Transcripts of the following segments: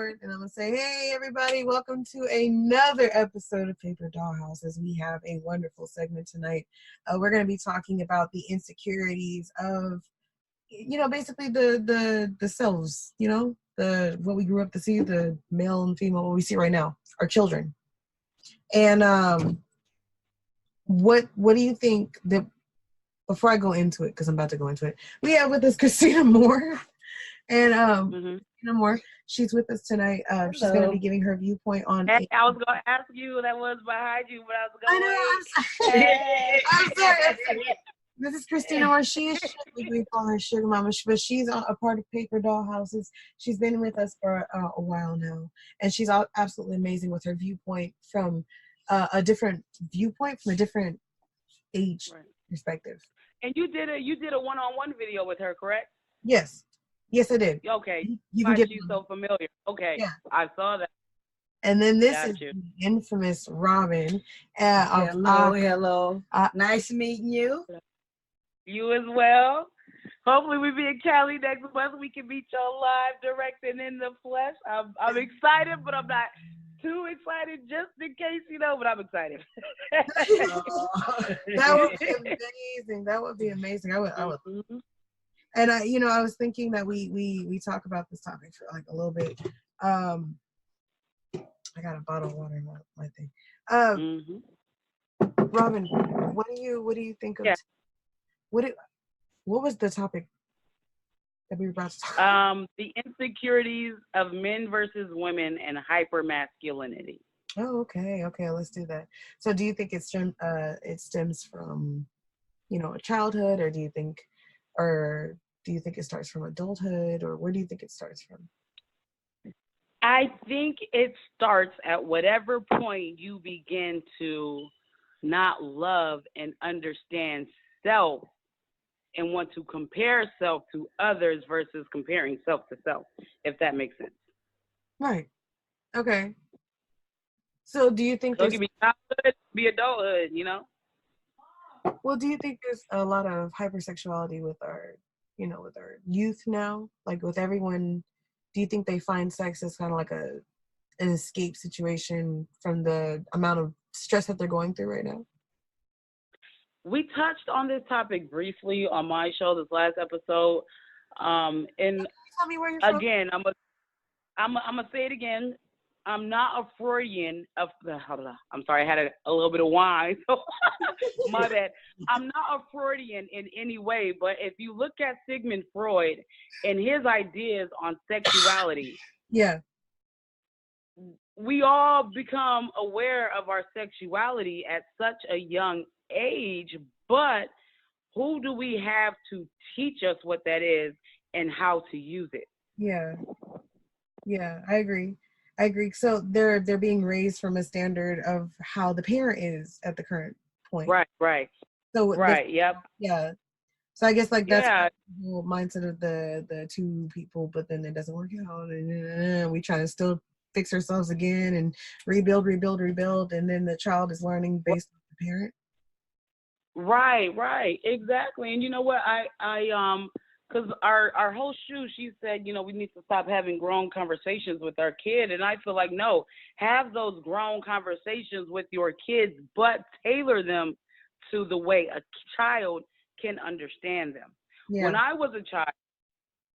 forward and I'm going to say, hey, everybody, welcome to another episode of Paper Dollhouse, as we have a wonderful segment tonight. We're going to be talking about the insecurities of, basically the selves, what we grew up to see, the male and female, what we see right now, our children. And what do you think that, before I go into it, because I'm about to go into it, we have with us Christina Moore. And Christina Moore, she's with us tonight. She's going to be giving her viewpoint on. Hey, I was going to ask you that was behind you, but I was I going. know. I'm sorry. This is Christina Moore. She is, we call her Sugar Mama, but she's a part of Paper Dollhouses. She's been with us for a while now, and she's absolutely amazing with her viewpoint from a different viewpoint, from a different age perspective. And you did a one-on-one video with her, correct? Yes, I did. Okay, you can get. She's so familiar. Okay, yeah. I saw that. And then this is the infamous Robin. Hello. Nice meeting you. You as well. Hopefully we be in Cali next month. We can meet y'all live, direct, and in the flesh. I'm excited, but I'm not too excited just in case, but I'm excited. That would be amazing. That would be amazing. I would. Mm-hmm. And I was thinking that we talk about this topic for like a little bit. I got a bottle of water in my thing. Robin, what do you think of? Yeah. What was the topic that we were about to talk about? The insecurities of men versus women and hypermasculinity. Oh, okay, let's do that. So, do you think it stems from, childhood, or do you think it starts from adulthood, or where do you think it starts from? I think it starts at whatever point you begin to not love and understand self and want to compare self to others versus comparing self to self, if that makes sense. Right. Okay. So do you think it can be childhood, be adulthood, Well, do you think there's a lot of hypersexuality with our youth now? Like with everyone, do you think they find sex as kind of like an escape situation from the amount of stress that they're going through right now? We touched on this topic briefly on my show this last episode. And tell me where you're from? Again, I'm gonna say it again. I'm not a Freudian I'm sorry, I had a little bit of wine, so my bad. I'm not a Freudian in any way, but if you look at Sigmund Freud and his ideas on sexuality, we all become aware of our sexuality at such a young age, but who do we have to teach us what that is and how to use it? Yeah, I agree. So they're being raised from a standard of how the parent is at the current point. Right. So yep. Yeah. So I guess like that's the whole mindset of the two people, but then it doesn't work out, and we try to still fix ourselves again and rebuild, and then the child is learning based on the parent. Right, exactly. And you know what, I because our whole she said, we need to stop having grown conversations with our kid, and I feel like no, have those grown conversations with your kids, but tailor them to the way a child can understand them. When I was a child,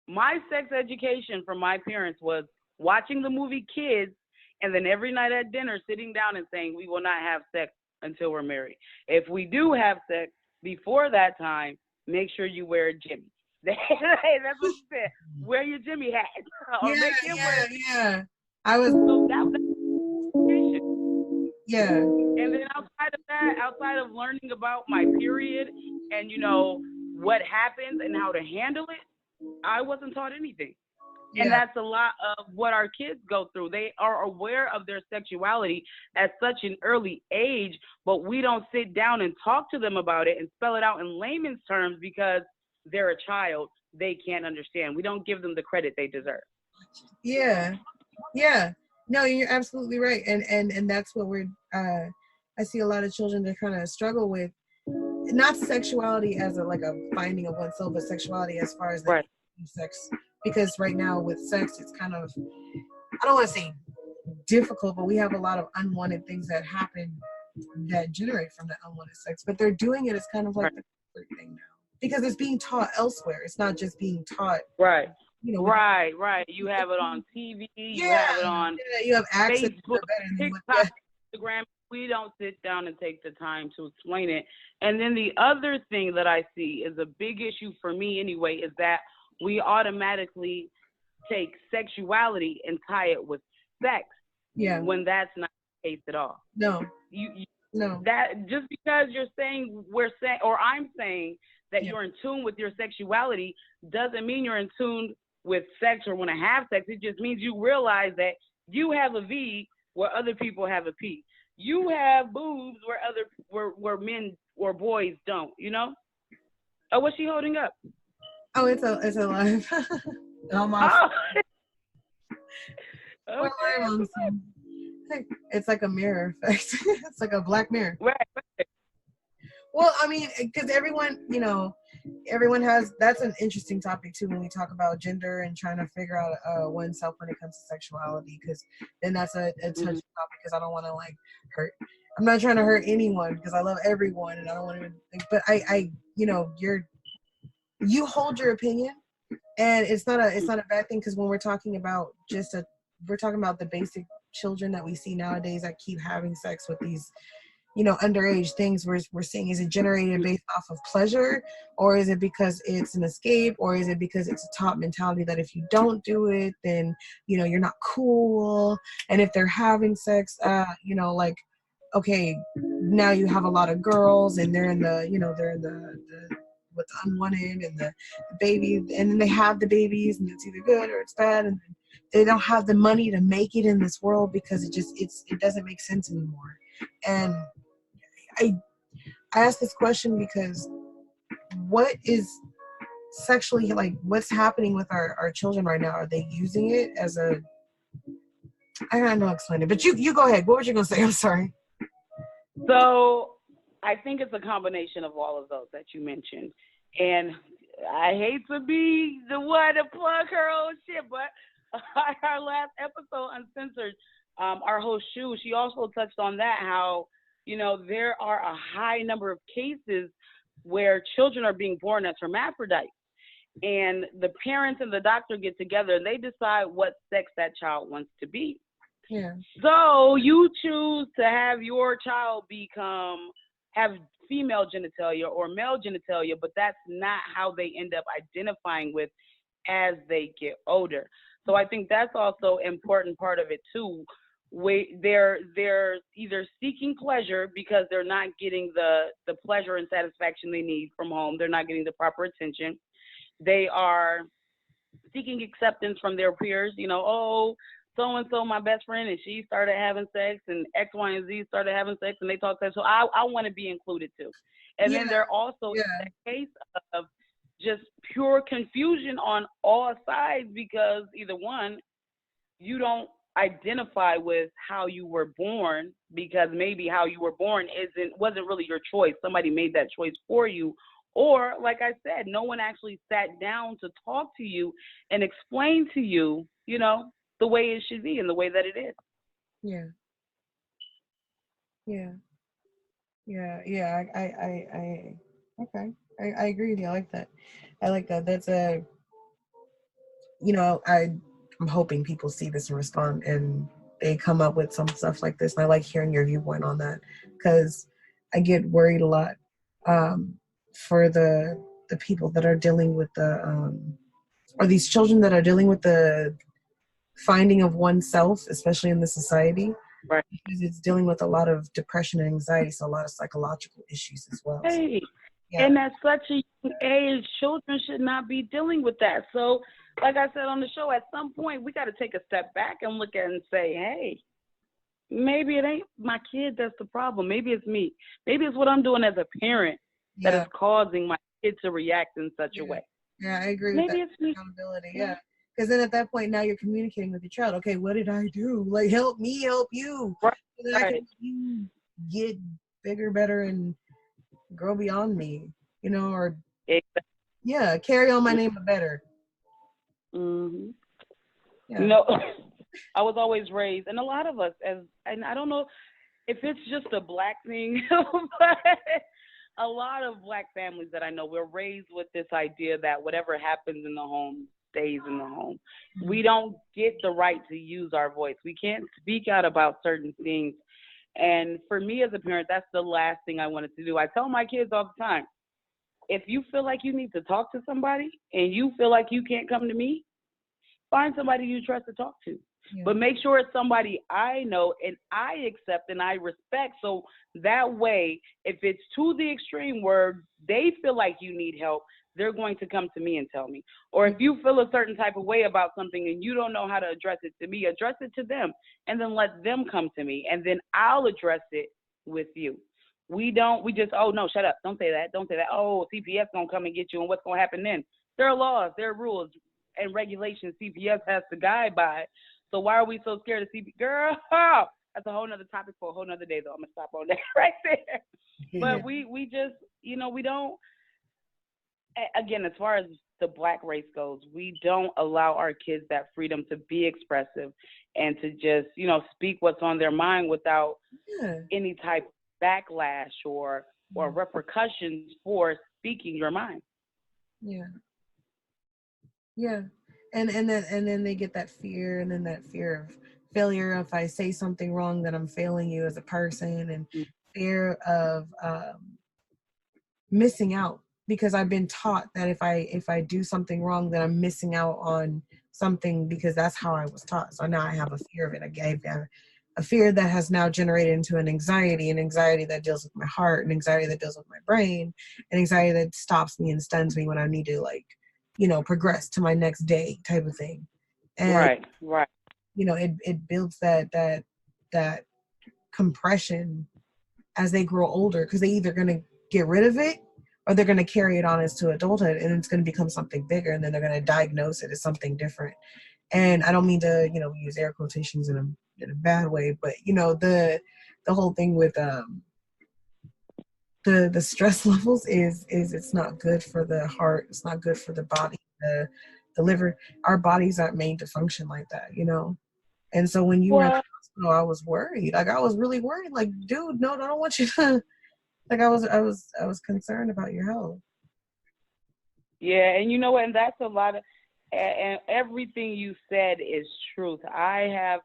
my sex education from my parents was watching the movie Kids, and then every night at dinner sitting down and saying, we will not have sex until we're married. If we do have sex before that time, make sure you wear a Jimmy. That's what she said. Wear your Jimmy hat. Or make him wear it. I was. So that was yeah. And then outside of learning about my period and what happens and how to handle it, I wasn't taught anything. And that's a lot of what our kids go through. They are aware of their sexuality at such an early age, but we don't sit down and talk to them about it and spell it out in layman's terms because they're a child. They can't understand. We don't give them the credit they deserve. Yeah. No, you're absolutely right. And that's what we're, I see a lot of children that kind of struggle with, not sexuality as a finding of oneself, but sexuality as far as sex. Because right now with sex, it's kind of, I don't want to say difficult, but we have a lot of unwanted things that happen that generate from that unwanted sex. But they're doing it as kind of like the comfort thing now, because it's being taught elsewhere. It's not just being taught. Right. Right. You have it on TV. You have it on you have access Facebook, to TikTok, Instagram. We don't sit down and take the time to explain it. And then the other thing that I see is a big issue for me anyway, is that we automatically take sexuality and tie it with sex. Yeah. When that's not the case at all. No. No. That just because I'm saying that you're in tune with your sexuality doesn't mean you're in tune with sex or want to have sex. It just means you realize that you have a V where other people have a P. You have boobs where men or boys don't, you know? Oh, what's she holding up? Oh, it's alive. Okay. It's like a mirror effect. It's like a black mirror. Right. Well, I mean, because everyone has, that's an interesting topic too when we talk about gender and trying to figure out oneself when it comes to sexuality, because then that's a touchy topic, because I don't want to like hurt. I'm not trying to hurt anyone because I love everyone and I don't want to think, but you hold your opinion, and it's not a bad thing, because when we're talking about we're talking about the basic children that we see nowadays that keep having sex with these underage things, we're seeing, is it generated based off of pleasure, or is it because it's an escape, or is it because it's a top mentality that if you don't do it, then you're not cool? And if they're having sex, like, okay, now you have a lot of girls and they're in the what's unwanted and the baby, and then they have the babies and it's either good or it's bad, and they don't have the money to make it in this world because it doesn't make sense anymore. And I ask this question because what is sexually, like, what's happening with our children right now? Are they using it as a, I don't know how to explain it, but you go ahead. What were you going to say? I'm sorry. So I think it's a combination of all of those that you mentioned. And I hate to be the one to plug her own shit, but our last episode, Uncensored, our host Shu, she also touched on that, how, there are a high number of cases where children are being born as hermaphrodites. And the parents and the doctor get together and they decide what sex that child wants to be. Yeah. So you choose to have your child have female genitalia or male genitalia, but that's not how they end up identifying with as they get older. So I think that's also an important part of it too. They're either seeking pleasure because they're not getting the pleasure and satisfaction they need from home. They're not getting the proper attention. They are seeking acceptance from their peers. So-and-so, my best friend, and she started having sex, and X, Y, and Z started having sex, and they talk sex. So I want to be included too. And then there also is that case of just pure confusion on all sides, because either one, you don't identify with how you were born, because maybe how you were born wasn't really your choice. Somebody made that choice for you. Or, like I said, no one actually sat down to talk to you and explain to you, the way it should be and the way that it is. Yeah. Okay. I agree with you. I like that. That's I'm hoping people see this and respond and they come up with some stuff like this. And I like hearing your viewpoint on that, because I get worried a lot for the people that are dealing with or these children that are dealing with the finding of oneself, especially in this society. Right. Because it's dealing with a lot of depression and anxiety, so a lot of psychological issues as well. Hey, and at such a young age, children should not be dealing with that. So, like I said on the show, at some point, we got to take a step back and look at it and say, hey, maybe it ain't my kid that's the problem. Maybe it's me. Maybe it's what I'm doing as a parent that is causing my kid to react in such a way. Yeah, I agree with that. Maybe it's me. Accountability, yeah. Because then at that point, now you're communicating with your child. Okay, what did I do? Like, help me help you. Right. So that I can help you get bigger, better, and grow beyond me. Or carry on my name better. Mm-hmm. Yeah. No, I was always raised, and a lot of us, and I don't know if it's just a Black thing, but a lot of Black families that I know, we're raised with this idea that whatever happens in the home stays in the home. We don't get the right to use our voice. We can't speak out about certain things. And for me as a parent, that's the last thing I wanted to do. I tell my kids all the time, if you feel like you need to talk to somebody and you feel like you can't come to me, find somebody you trust to talk to. Yeah. But make sure it's somebody I know and I accept and I respect. So that way, if it's to the extreme where they feel like you need help, they're going to come to me and tell me. Or if you feel a certain type of way about something and you don't know how to address it to me, address it to them and then let them come to me and then I'll address it with you. We just, oh no, shut up. Don't say that. Don't say that. Oh, CPS gonna come and get you and what's gonna happen then? There are laws, there are rules and regulations CPS has to guide by. So why are we so scared of CPS? Girl, that's a whole nother topic for a whole nother day though. I'm gonna stop on that right there. Yeah. But we just, we don't, again, as far as the Black race goes, we don't allow our kids that freedom to be expressive and to just, speak what's on their mind without any type of backlash or repercussions for speaking your mind. Yeah. Yeah. And then they get that fear, and then that fear of failure. If I say something wrong, then I'm failing you as a person, and fear of missing out, because I've been taught that if I do something wrong, then I'm missing out on something because that's how I was taught. So now I have a fear of it. I gave a fear that has now generated into an anxiety that deals with my heart, an anxiety that deals with my brain, an anxiety that stops me and stuns me when I need to progress to my next day type of thing. And right. It builds that compression as they grow older, because they either going to get rid of it or they're going to carry it on into adulthood, and it's going to become something bigger, and then they're going to diagnose it as something different. And I don't mean to use air quotations in a bad way, but the whole thing with the stress levels is it's not good for the heart, it's not good for the body, the liver. Our bodies aren't made to function like that, And so when you were in the hospital, I was worried. I was really worried. Like, dude, no, I don't want you to. I was concerned about your health. Yeah, and you know what? And that's a lot of, and everything you said is truth. I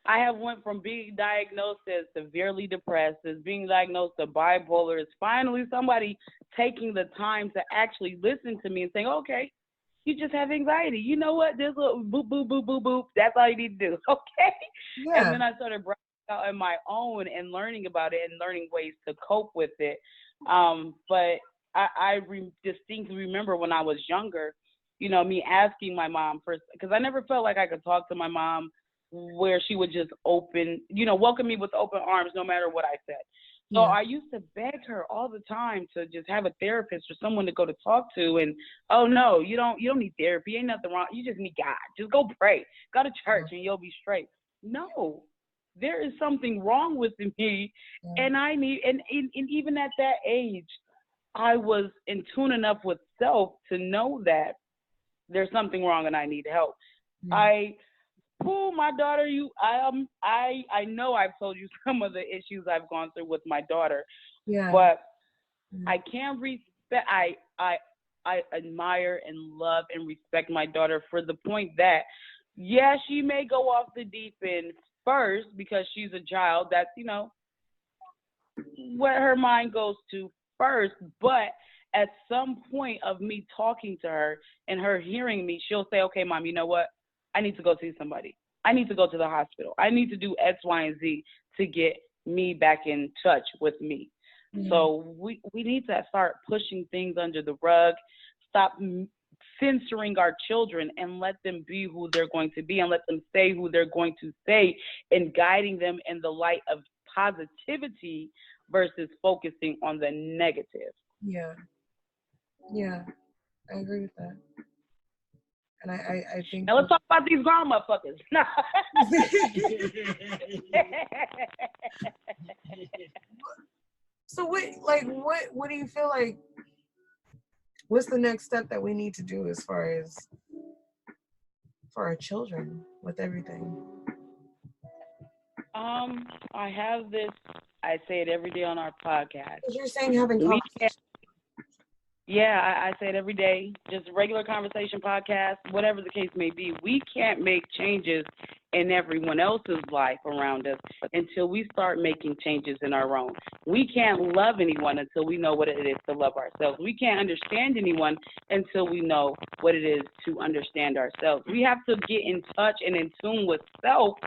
have went from being diagnosed as severely depressed, as being diagnosed as bipolar, as finally somebody taking the time to actually listen to me and saying, okay, you just have anxiety. You know what? This little boop, boop, boop, boop, boop. That's all you need to do. Okay. Yeah. And then I started branching out on my own and learning about it and learning ways to cope with it. But I distinctly remember when I was younger, me asking my mom first, because I never felt like I could talk to my mom where she would just welcome me with open arms no matter what I said. So I used to beg her all the time to just have a therapist or someone to go to talk to. And, oh, no, you don't need therapy. Ain't nothing wrong. You just need God. Just go pray. Go to church and you'll be straight. No, there is something wrong with me. And I need, and even at that age, I was in tune enough with self to know that there's something wrong and I need help. My daughter, I know I've told you some of the issues I've gone through with my daughter, but I can't respect. I admire and love and respect my daughter for the point that, she may go off the deep end first because she's a child. That's what her mind goes to first, but at some point of me talking to her and her hearing me, she'll say, okay, Mom, you know what? I need to go see somebody. I need to go to the hospital. I need to do X, Y, and Z to get me back in touch with me. Mm-hmm. So we need to start pushing things under the rug, stop censoring our children and let them be who they're going to be and let them say who they're going to say, and guiding them in the light of positivity versus focusing on the negative. Yeah, I agree with that. And I think. Now let's talk about these grown motherfuckers. No. So what do you feel like? What's the next step that we need to do as far as for our children with everything? I have this. I say it every day on our podcast. You're saying having conversations. Yeah, I say it every day. Just regular conversation podcast, whatever the case may be. We can't make changes in everyone else's life around us until we start making changes in our own. We can't love anyone until we know what it is to love ourselves. We can't understand anyone until we know what it is to understand ourselves. We have to get in touch and in tune with self,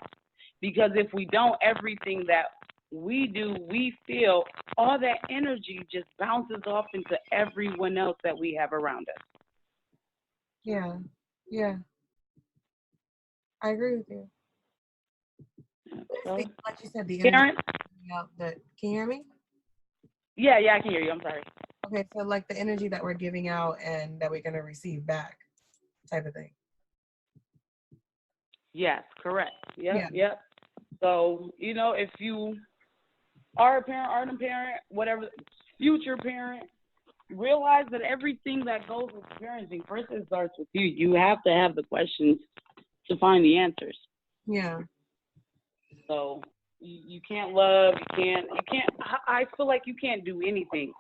because if we don't, everything that we do, we feel, all that energy just bounces off into everyone else that we have around us. Yeah. I agree with you. So, like you said, the Karen? Can you hear me? Yeah, I can hear you. I'm sorry. Okay, so like the energy that we're giving out and that we're going to receive back type of thing. Yes, correct. Yep. So, if you are a parent, aren't a parent, whatever, future parent, realize that everything that goes with parenting, first it starts with you. You have to have the questions to find the answers. Yeah. So you can't love, I feel like you can't do anything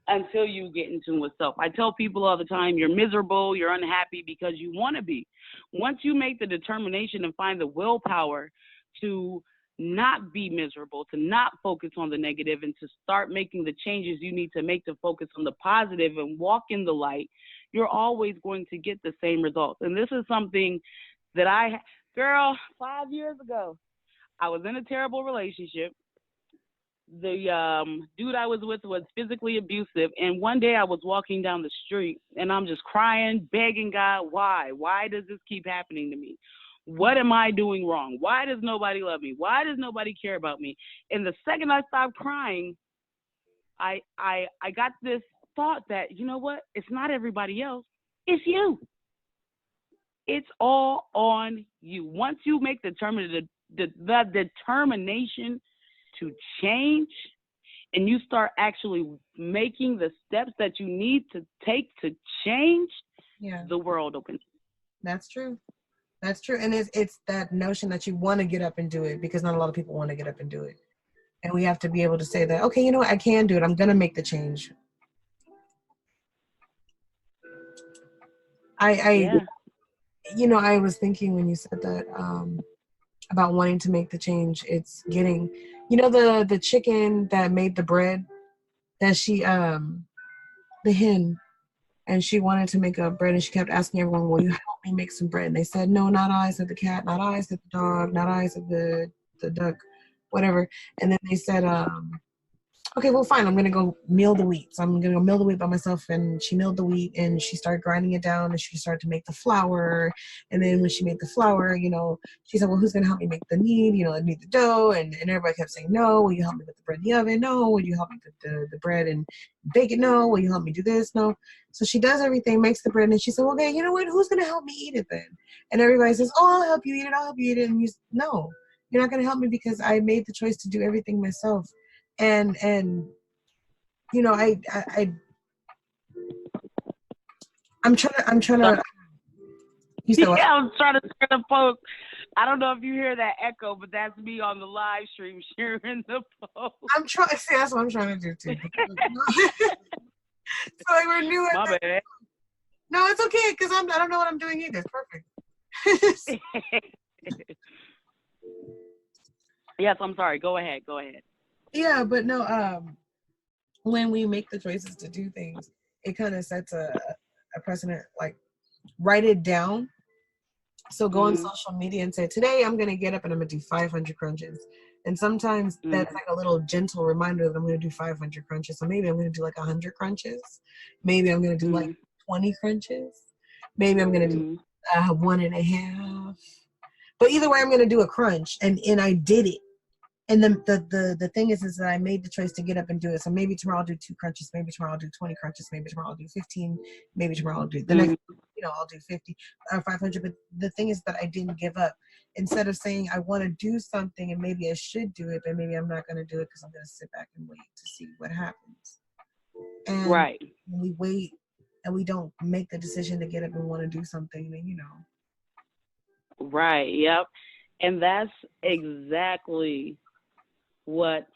until you get in tune with self. I tell people all the time, you're miserable, you're unhappy because you want to be. Once you make the determination and find the willpower to not be miserable, to not focus on the negative, and to start making the changes you need to make to focus on the positive and walk in the light, you're always going to get the same results. And this is something that 5 years ago, I was in a terrible relationship. The dude I was with was physically abusive, and one day I was walking down the street and I'm just crying, begging God, why does this keep happening to me? What am I doing wrong? Why does nobody love me? Why does nobody care about me? And the second I stopped crying, I got this thought that, you know what? It's not everybody else. It's you. It's all on you. Once you make the determination to change, and you start actually making the steps that you need to take to change, the world opens. That's true. And it's that notion that you want to get up and do it, because not a lot of people want to get up and do it. And we have to be able to say that, okay, you know what, I can do it. I'm going to make the change. I was thinking when you said that, about wanting to make the change, it's getting, the chicken that made the bread, that she, the hen, and she wanted to make a bread, and she kept asking everyone, will you help me make some bread? And they said, no, not I, said the cat, not I, said the dog, not I, said the duck, whatever. And then they said, okay, well, fine, I'm going to go meal the wheat. So I'm going to go meal the wheat by myself. And she milled the wheat, and she started grinding it down, and she started to make the flour. And then when she made the flour, she said, well, who's going to help me make the knead? Knead the dough. And everybody kept saying, no. Will you help me put the bread in the oven? No. Will you help me put the bread and bake it? No. Will you help me do this? No. So she does everything, makes the bread, and she said, okay, you know what? Who's going to help me eat it then? And everybody says, oh, I'll help you eat it. I'll help you eat it. And no, you're not going to help me, because I made the choice to do everything myself. And I'm trying to. You said what? Yeah, I was trying to share the post. I don't know if you hear that echo, but that's me on the live stream sharing the post. I'm trying. See, that's what I'm trying to do too. So like we're new. My bad. No, it's okay, because I don't know what I'm doing either. It's perfect. Yes, I'm sorry. Go ahead. Yeah, but no. When we make the choices to do things, it kind of sets a precedent. Like, write it down. So go on social media and say, today I'm going to get up and I'm going to do 500 crunches. And sometimes that's like a little gentle reminder that I'm going to do 500 crunches. So maybe I'm going to do like 100 crunches. Maybe I'm going to do like 20 crunches. Maybe I'm going to do 1.5. But either way, I'm going to do a crunch. And I did it. And then the thing is that I made the choice to get up and do it. So maybe tomorrow I'll do 2 crunches. Maybe tomorrow I'll do 20 crunches. Maybe tomorrow I'll do 15. Maybe tomorrow I'll do the next, I'll do 50 or 500. But the thing is that I didn't give up. Instead of saying I want to do something and maybe I should do it, but maybe I'm not going to do it because I'm going to sit back and wait to see what happens. And when we wait and we don't make the decision to get up and want to do something, then Right. Yep. And that's exactly what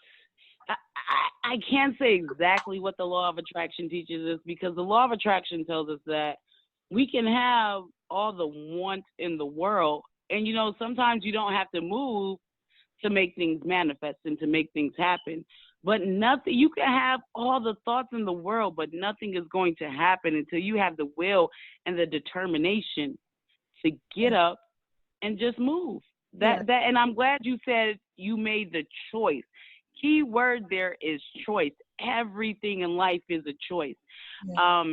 I can't say exactly what the law of attraction teaches us, because the law of attraction tells us that we can have all the want in the world. And, sometimes you don't have to move to make things manifest and to make things happen. But nothing, you can have all the thoughts in the world, but nothing is going to happen until you have the will and the determination to get up and just move. And I'm glad you said you made the choice. Key word there is choice. Everything in life is a choice. Yeah.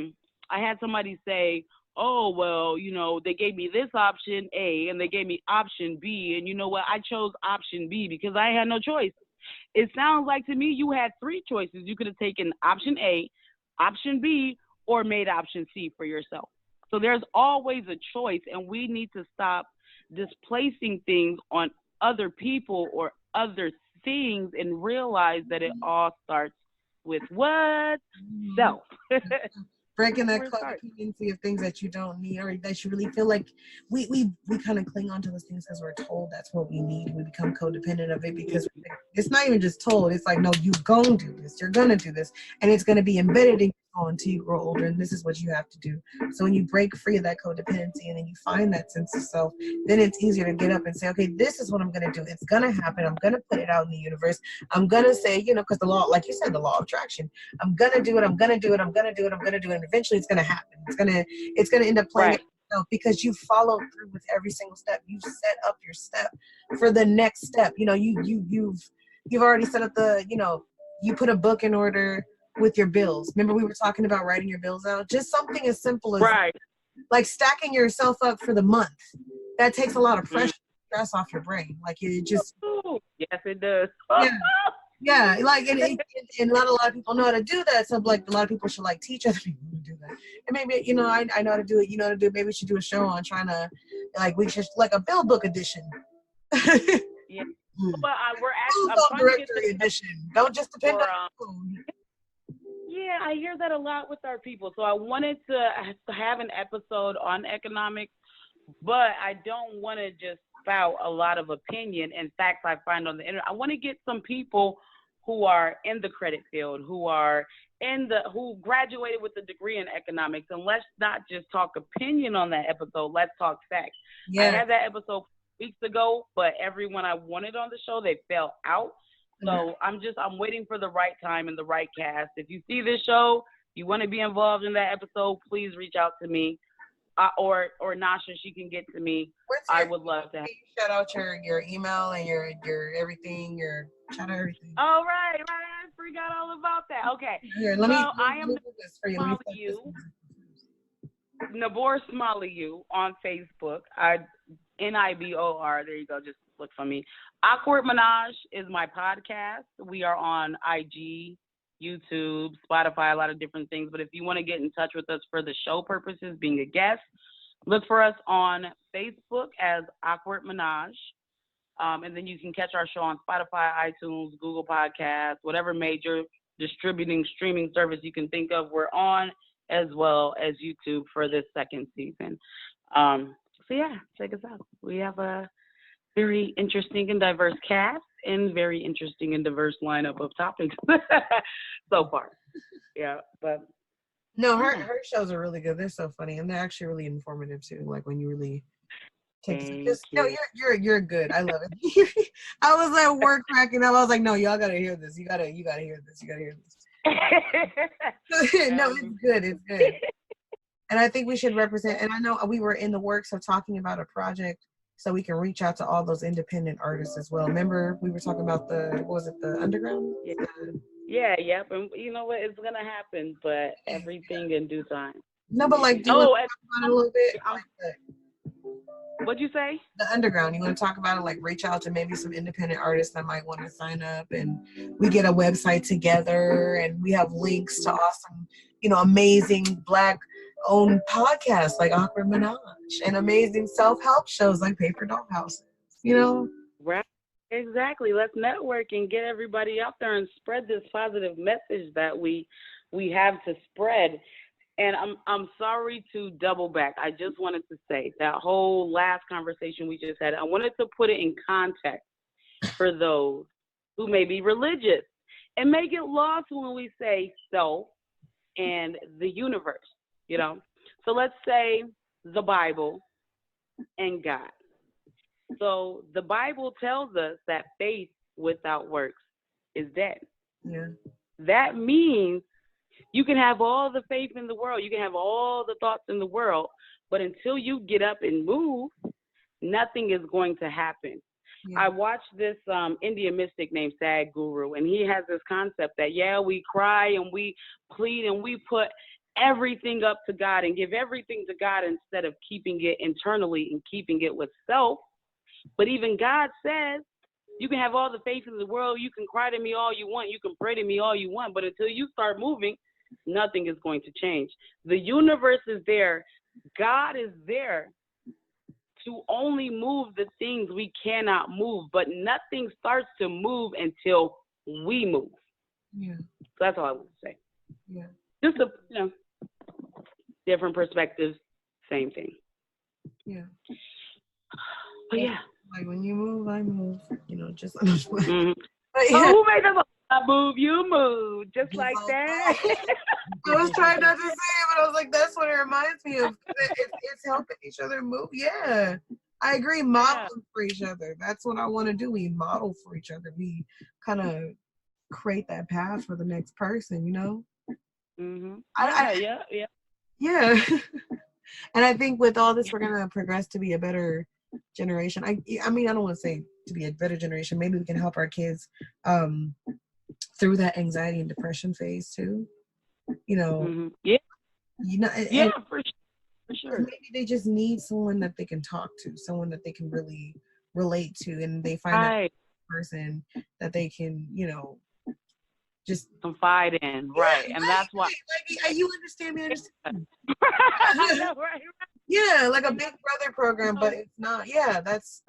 I had somebody say, oh, well, they gave me this option A and they gave me option B. And you know what? I chose option B because I had no choice. It sounds like to me you had three choices. You could have taken option A, option B, or made option C for yourself. So there's always a choice, and we need to stop displacing things on other people or other things and realize that it all starts with what? Self. Breaking that codependency of things that you don't need or that you really feel like we kind of cling on to those things because we're told that's what we need. We become codependent of it because it's not even just told. It's like, no, you're going to do this. You're going to do this. And it's going to be embedded in you until you grow older. And this is what you have to do. So when you break free of that codependency and then you find that sense of self, then it's easier to get up and say, okay, this is what I'm going to do. It's going to happen. I'm going to put it out in the universe. I'm going to say, because the law, like you said, the law of attraction, I'm going to do it. I'm going to do it. I'm going to do it. I'm going to do it. And eventually it's going to happen. It's going to end up playing itself because you followed through with every single step. You set up your step for the next step. You've already set up you put a book in order with your bills. Remember we were talking about writing your bills out? Just something as simple as like stacking yourself up for the month. That takes a lot of pressure, stress off your brain. Like you just. Yes, it does. Yeah, like and not a lot of people know how to do that. So like a lot of people should like teach other people to do that. And maybe I know how to do it. You know how to do it. Maybe we should do a show on trying to we should like a bill book edition. Yeah, but I'm directory edition. Don't just depend on your phone. Yeah, I hear that a lot with our people. So I wanted to have an episode on economics, but I don't want to just spout a lot of opinion and facts I find on the internet. I want to get some people who are in the credit field, who graduated with a degree in economics, and let's not just talk opinion on that episode. Let's talk facts. Yeah. I had that episode weeks ago, but everyone I wanted on the show, they fell out. So I'm waiting for the right time and the right cast. If you see this show, you want to be involved in that episode, please reach out to me. Or Nasha, she can get to me. I would love to. Shout out your email and your everything, your shout out everything. Oh, right. I forgot all about that. Okay. Here, I am do this for you. Nabor Smalley on Facebook. NIBOR. There you go. Just look for me. Awkward Menage is my podcast. We are on IG, YouTube, Spotify, a lot of different things. But if you want to get in touch with us for the show purposes, being a guest, look for us on Facebook as Awkward Menage. And then you can catch our show on Spotify, iTunes, Google Podcasts, whatever major streaming service you can think of. We're on, as well as YouTube for this second season. So yeah, check us out. We have a very interesting and diverse cast and very interesting and diverse lineup of topics so far. Yeah, but no, her shows are really good. They're so funny and they're actually really informative too. Like when you really you're good. I love it. I was at work cracking up. I was like, no, y'all gotta hear this. You gotta hear this. You gotta hear this. No, it's good. It's good. And I think we should represent. And I know we were in the works of talking about a project so we can reach out to all those independent artists as well. Remember, we were talking about the underground? Yeah. And you know what? It's gonna happen, but everything in due time. No, but like, do you want to talk about it a little bit? What'd you say? The underground. You want to talk about it? Like, reach out to maybe some independent artists that might want to sign up, and we get a website together, and we have links to awesome, amazing Black-owned podcasts like Awkward Menage, and amazing self-help shows like Paper Doll Houses. Right. Exactly. Let's network and get everybody out there and spread this positive message that we have to spread. And I'm sorry to double back. I just wanted to say that whole last conversation we just had, I wanted to put it in context for those who may be religious, and may get lost when we say self and the universe, you know. So let's say the Bible and God. So the Bible tells us that faith without works is dead. Yeah. That means you can have all the faith in the world, you can have all the thoughts in the world, but until you get up and move, nothing is going to happen. Yeah. I watched this Indian mystic named Sadhguru, and he has this concept that, we cry and we plead and we put everything up to God and give everything to God instead of keeping it internally and keeping it with self. But even God says, you can have all the faith in the world, you can cry to me all you want, you can pray to me all you want, but until you start moving, nothing is going to change. The universe is there. God is there to only move the things we cannot move, but nothing starts to move until we move. Yeah. So that's all I want to say. Yeah. Just a, different perspectives, same thing. Yeah. But yeah. Like when you move, I move. Just. Mm-hmm. But yeah. Oh, who made the move? You move, just like that. I was trying not to say it, but I was like, that's what it reminds me of. It's helping each other move. Yeah, I agree. Modeling for each other. That's what I want to do. We model for each other. We kind of create that path for the next person. Mm-hmm. Yeah. And I think with all this, we're gonna progress to be a better generation. I mean, I don't want to say to be a better generation. Maybe we can help our kids through that anxiety and depression phase too. Mm-hmm. Yeah. And for sure. Maybe they just need someone that they can talk to, someone that they can really relate to, and they find that person that they can, just confide in, right? And that's why. Like, you understand me? I understand. I know, right? Yeah, like a Big Brother program, but it's not. Yeah, that's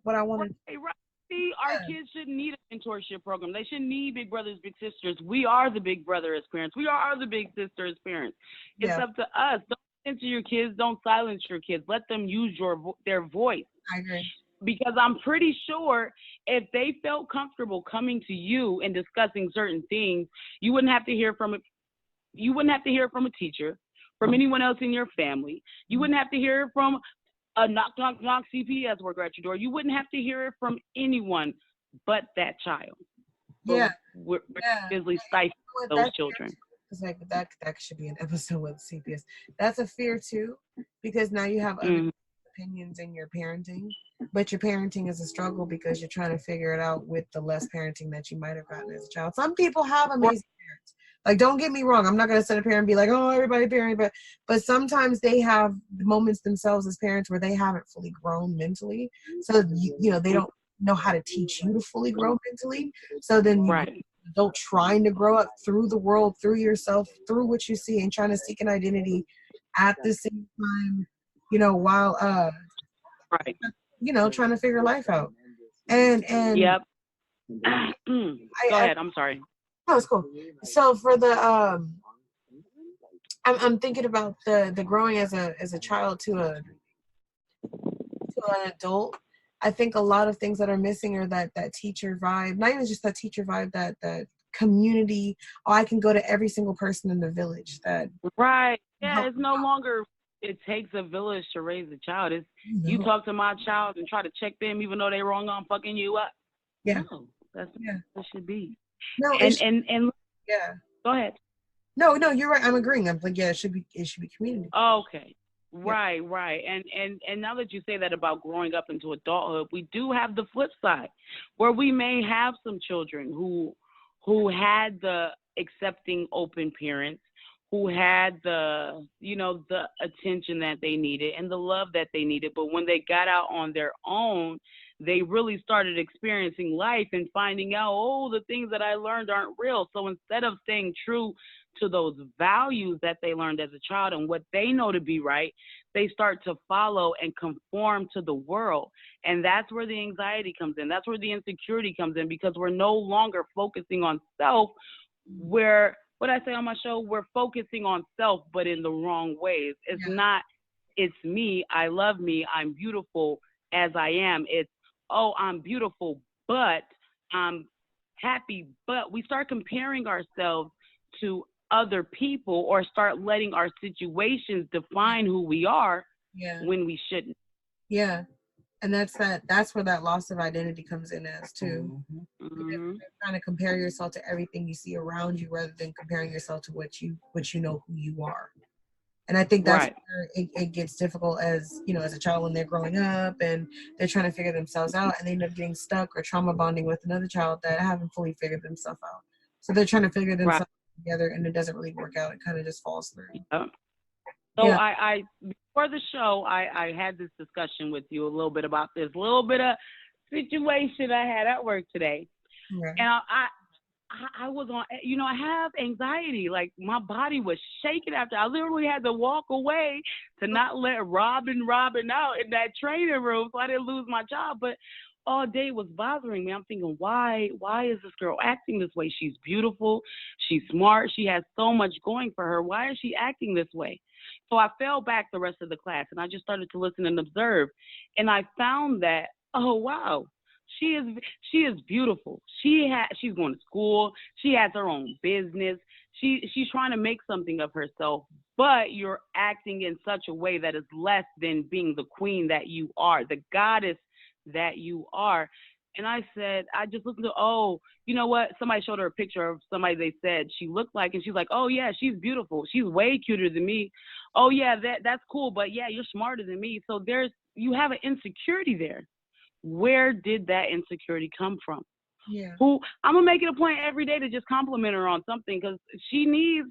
what I want to. Right. See, our kids shouldn't need a mentorship program. They shouldn't need big brothers, big sisters. We are the big brother as parents. We are the big sister as parents. It's up to us. Don't censor your kids. Don't silence your kids. Let them use their voice. I agree. Because I'm pretty sure if they felt comfortable coming to you and discussing certain things, you wouldn't have to hear from a teacher, from anyone else in your family. You wouldn't have to hear from a knock, knock, knock CPS worker at your door. You wouldn't have to hear it from anyone but that child. Yeah. We're busily stifling those children. Because that should be an episode with CPS. That's a fear too, because now you have other opinions in your parenting, but your parenting is a struggle because you're trying to figure it out with the less parenting that you might have gotten as a child. Some people have amazing parents. Like, don't get me wrong, I'm not going to sit up here and be like, oh, everybody parent, but sometimes they have moments themselves as parents where they haven't fully grown mentally. So, they don't know how to teach you to fully grow mentally. So then you don't trying to grow up through the world, through yourself, through what you see, and trying to seek an identity at the same time, while, trying to figure life out. And yep. Go ahead. I'm sorry. Oh, it's cool. So for the I'm thinking about the growing as a child to an adult. I think a lot of things that are missing are that teacher vibe, not even just that teacher vibe, that community. Oh, I can go to every single person in the village. Right. Yeah, it's no longer it takes a village to raise a child. It's you talk to my child and try to check them even though they're wrong on fucking you up. Yeah. No, that's what it should be. No, and yeah. Go ahead. No, you're right. I'm agreeing. I'm like, it should be community. Okay. Right. And now that you say that about growing up into adulthood, we do have the flip side where we may have some children who had the accepting open parents, who had the attention that they needed and the love that they needed. But when they got out on their own, they really started experiencing life and finding out, the things that I learned aren't real. So instead of staying true to those values that they learned as a child and what they know to be right, they start to follow and conform to the world. And that's where the anxiety comes in. That's where the insecurity comes in, because we're no longer focusing on self, where what I say on my show, we're focusing on self, but in the wrong ways. It's not, it's me, I love me, I'm beautiful as I am. It's, I'm beautiful, but I'm happy, but we start comparing ourselves to other people or start letting our situations define who we are when we shouldn't. Yeah. And that's where that loss of identity comes in as too. Mm-hmm. Because you're trying to compare yourself to everything you see around you rather than comparing yourself to what you know who you are. And I think that's where it gets difficult as, you know, as a child when they're growing up and they're trying to figure themselves out and they end up getting stuck or trauma bonding with another child that haven't fully figured themselves out. So they're trying to figure themselves together and it doesn't really work out. It kind of just falls through. Yeah. So I before the show, I had this discussion with you a little bit about this little bit of situation I had at work today. Right. And I was on, you know, I have anxiety. Like my body was shaking after. I literally had to walk away to not let Robin out in that training room so I didn't lose my job. But all day was bothering me. I'm thinking, why is this girl acting this way? She's beautiful. She's smart. She has so much going for her. Why is she acting this way? So I fell back the rest of the class and I just started to listen and observe. And I found that, oh, wow. She is beautiful. She's going to school. She has her own business. She's trying to make something of herself, but you're acting in such a way that is less than being the queen that you are, the goddess that you are. And I said, I just listened to, oh, you know what? Somebody showed her a picture of somebody they said she looked like, and she's like, oh yeah, she's beautiful. She's way cuter than me. Oh yeah, that's cool. But yeah, you're smarter than me. So you have an insecurity there. Where did that insecurity come from? Yeah. I'm gonna make it a point every day to just compliment her on something because she needs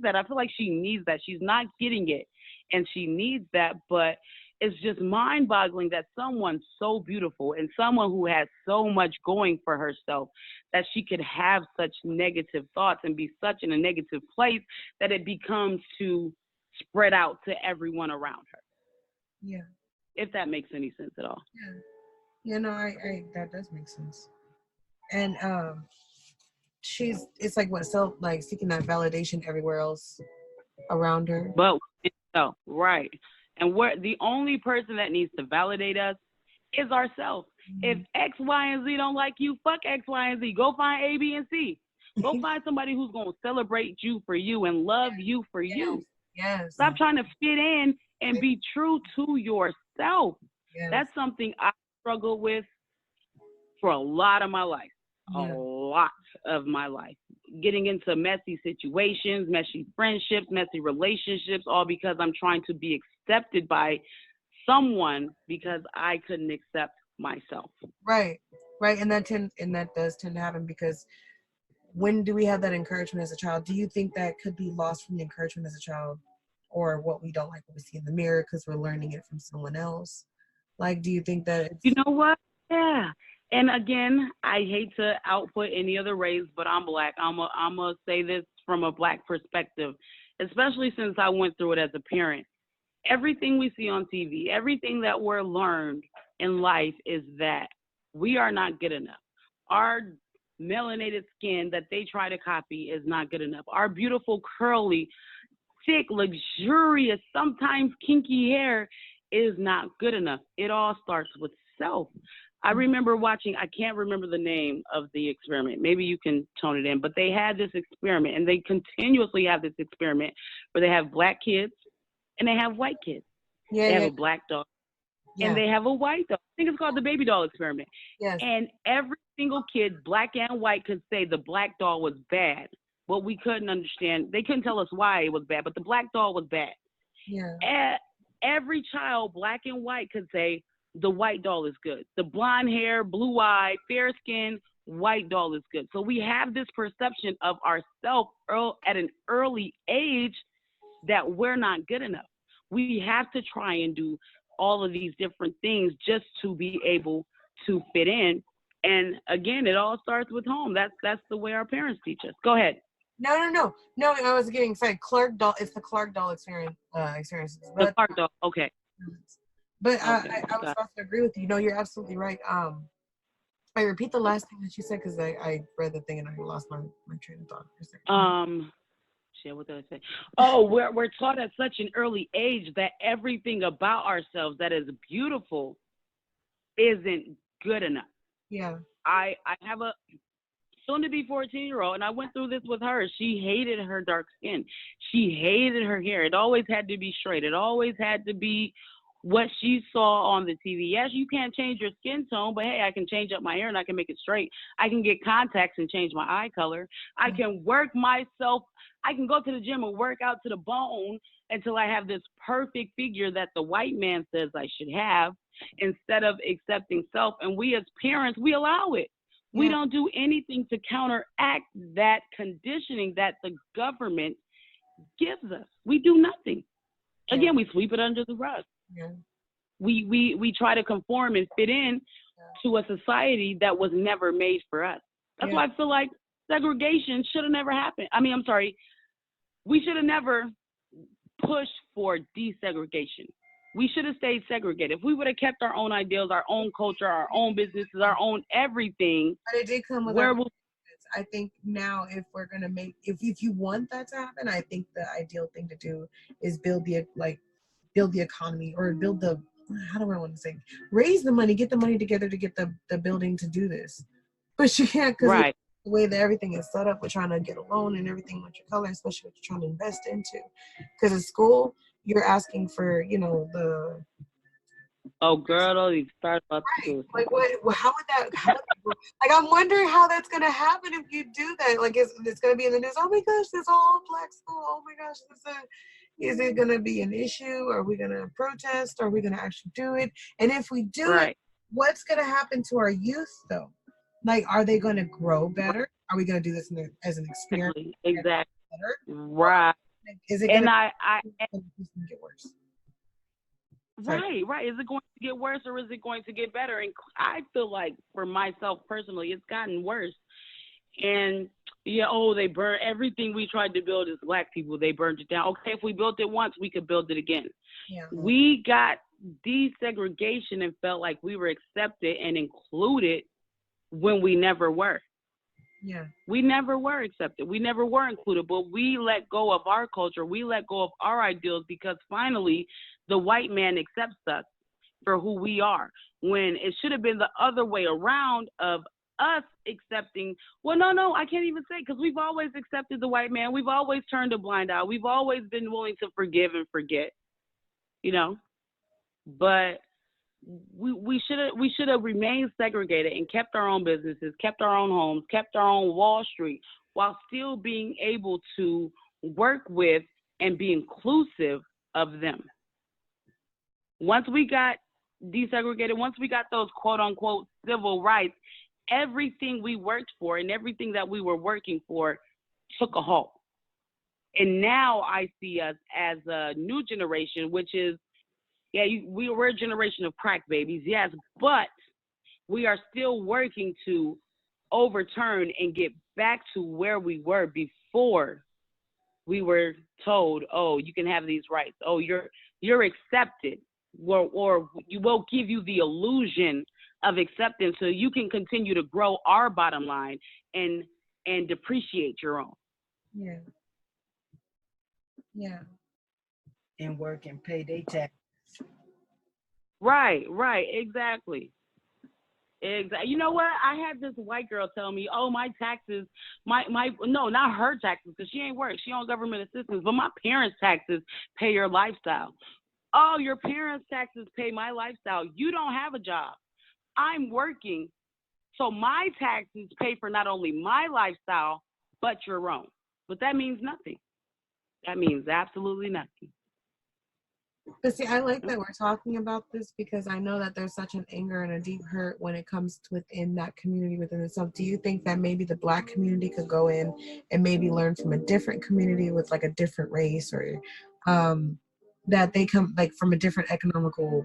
that. I feel like she needs that. She's not getting it, and she needs that. But it's just mind-boggling that someone so beautiful and someone who has so much going for herself that she could have such negative thoughts and be such in a negative place that it becomes to spread out to everyone around her. Yeah. If that makes any sense at all. Yeah. Yeah, no, I that does make sense. And it's like seeking that validation everywhere else around her. But right. And the only person that needs to validate us is ourselves. Mm-hmm. If X, Y, and Z don't like you, fuck X, Y, and Z. Go find A, B, and C. Go find somebody who's gonna celebrate you for you and love you for you. Yes. Stop trying to fit in and be true to yourself. Yes. That's something I struggle with for a lot of my life. Yeah. A lot of my life. Getting into messy situations, messy friendships, messy relationships, all because I'm trying to be accepted by someone because I couldn't accept myself. Right. And that does tend to happen because when do we have that encouragement as a child? Do you think that could be lost from the encouragement as a child, or what we don't like what we see in the mirror because we're learning it from someone else? Like, do you think that you know what? Yeah. And again, I hate to output any other race, but I'm Black. I'm gonna say this from a Black perspective, especially since I went through it as a parent. Everything we see on TV, everything that we're learned in life is that we are not good enough. Our melanated skin that they try to copy is not good enough. Our beautiful, curly, thick, luxurious, sometimes kinky hair is not good enough. It all starts with self. I remember watching, I can't remember the name of the experiment. Maybe you can tone it in, but they had this experiment and they continuously have this experiment where they have Black kids and they have white kids. They have a Black dog and they have a white dog. I think it's called the baby doll experiment. Yes. And every single kid, Black and white, could say the Black doll was bad, but we couldn't understand. They couldn't tell us why it was bad, but the Black doll was bad. Yeah. Every child, Black and white, could say the white doll is good. The blonde hair, blue eye, fair skin, white doll is good. So we have this perception of ourselves at an early age that we're not good enough. We have to try and do all of these different things just to be able to fit in. And again, it all starts with home. That's the way our parents teach us. Go ahead. No, I was getting excited. Clark doll. It's the Clark doll experience. The Clark doll. Okay. But I was about to agree with you. No, you're absolutely right. I repeat the last thing that you said because I read the thing and I lost my train of thought for a second. What did I say? Oh, we're taught at such an early age that everything about ourselves that is beautiful isn't good enough. Yeah. I have soon to be 14-year-old, and I went through this with her. She hated her dark skin. She hated her hair. It always had to be straight. It always had to be what she saw on the TV. Yes, you can't change your skin tone, but hey, I can change up my hair and I can make it straight. I can get contacts and change my eye color. I can work myself. I can go to the gym and work out to the bone until I have this perfect figure that the white man says I should have, instead of accepting self. And we as parents, we allow it. Yeah. We don't do anything to counteract that conditioning that the government gives us. We do nothing. Yeah. Again, we sweep it under the rug. Yeah. We try to conform and fit in to a society that was never made for us. That's why I feel like segregation should have never happened. I mean, I'm sorry. We should have never pushed for desegregation. We should have stayed segregated. If we would have kept our own ideals, our own culture, our own businesses, our own everything. But it did come with I think now if we're going to if you want that to happen, I think the ideal thing to do is build the economy, or build the, how do I want to say, raise the money, get the money together to get the building to do this. But you can't, because the way that everything is set up, we're trying to get a loan and everything with your color, especially what you're trying to invest into. Because at school, you're asking for, the... Oh, girl, don't even start about school. Like, how would that like, I'm wondering how that's going to happen if you do that. Like, it's going to be in the news, oh my gosh, this all-black school, oh my gosh, is it going to be an issue? Are we going to protest? Are we going to actually do it? And if we do it, what's going to happen to our youth, though? Like, are they going to grow better? Are we going to do this as an experiment? Exactly. Right. Is it going to get worse? Right. Is it going to get worse, or is it going to get better? And I feel like, for myself personally, it's gotten worse. And they burned everything we tried to build as Black people. They burned it down. Okay, if we built it once, we could build it again. Yeah. We got desegregation and felt like we were accepted and included when we never were. Yeah. We never were accepted. We never were included, but we let go of our culture. We let go of our ideals because finally the white man accepts us for who we are, when it should have been the other way around, of us accepting. Well, no, I can't even say, because we've always accepted the white man. We've always turned a blind eye. We've always been willing to forgive and forget, but we should have remained segregated and kept our own businesses, kept our own homes, kept our own Wall Street, while still being able to work with and be inclusive of them. Once we got desegregated, once we got those quote unquote civil rights, everything we worked for and everything that we were working for took a halt. And now I see us as a new generation, which is, we're a generation of crack babies, yes, but we are still working to overturn and get back to where we were before we were told, oh, you can have these rights. Oh, you're accepted. Or you will give you the illusion of acceptance so you can continue to grow our bottom line and depreciate your own. Yeah. Yeah. And work and pay their taxes. Right, exactly. You know what? I had this white girl tell me, oh, my taxes, no, not her taxes, because she ain't work. She on government assistance, but my parents' taxes pay your lifestyle. Oh, your parents' taxes pay my lifestyle. You don't have a job. I'm working. So my taxes pay for not only my lifestyle, but your own. But that means nothing. That means absolutely nothing. But see, I like that we're talking about this, because I know that there's such an anger and a deep hurt when it comes to within that community within itself. Do you think that maybe the Black community could go in and maybe learn from a different community with like a different race, or that they come like from a different economical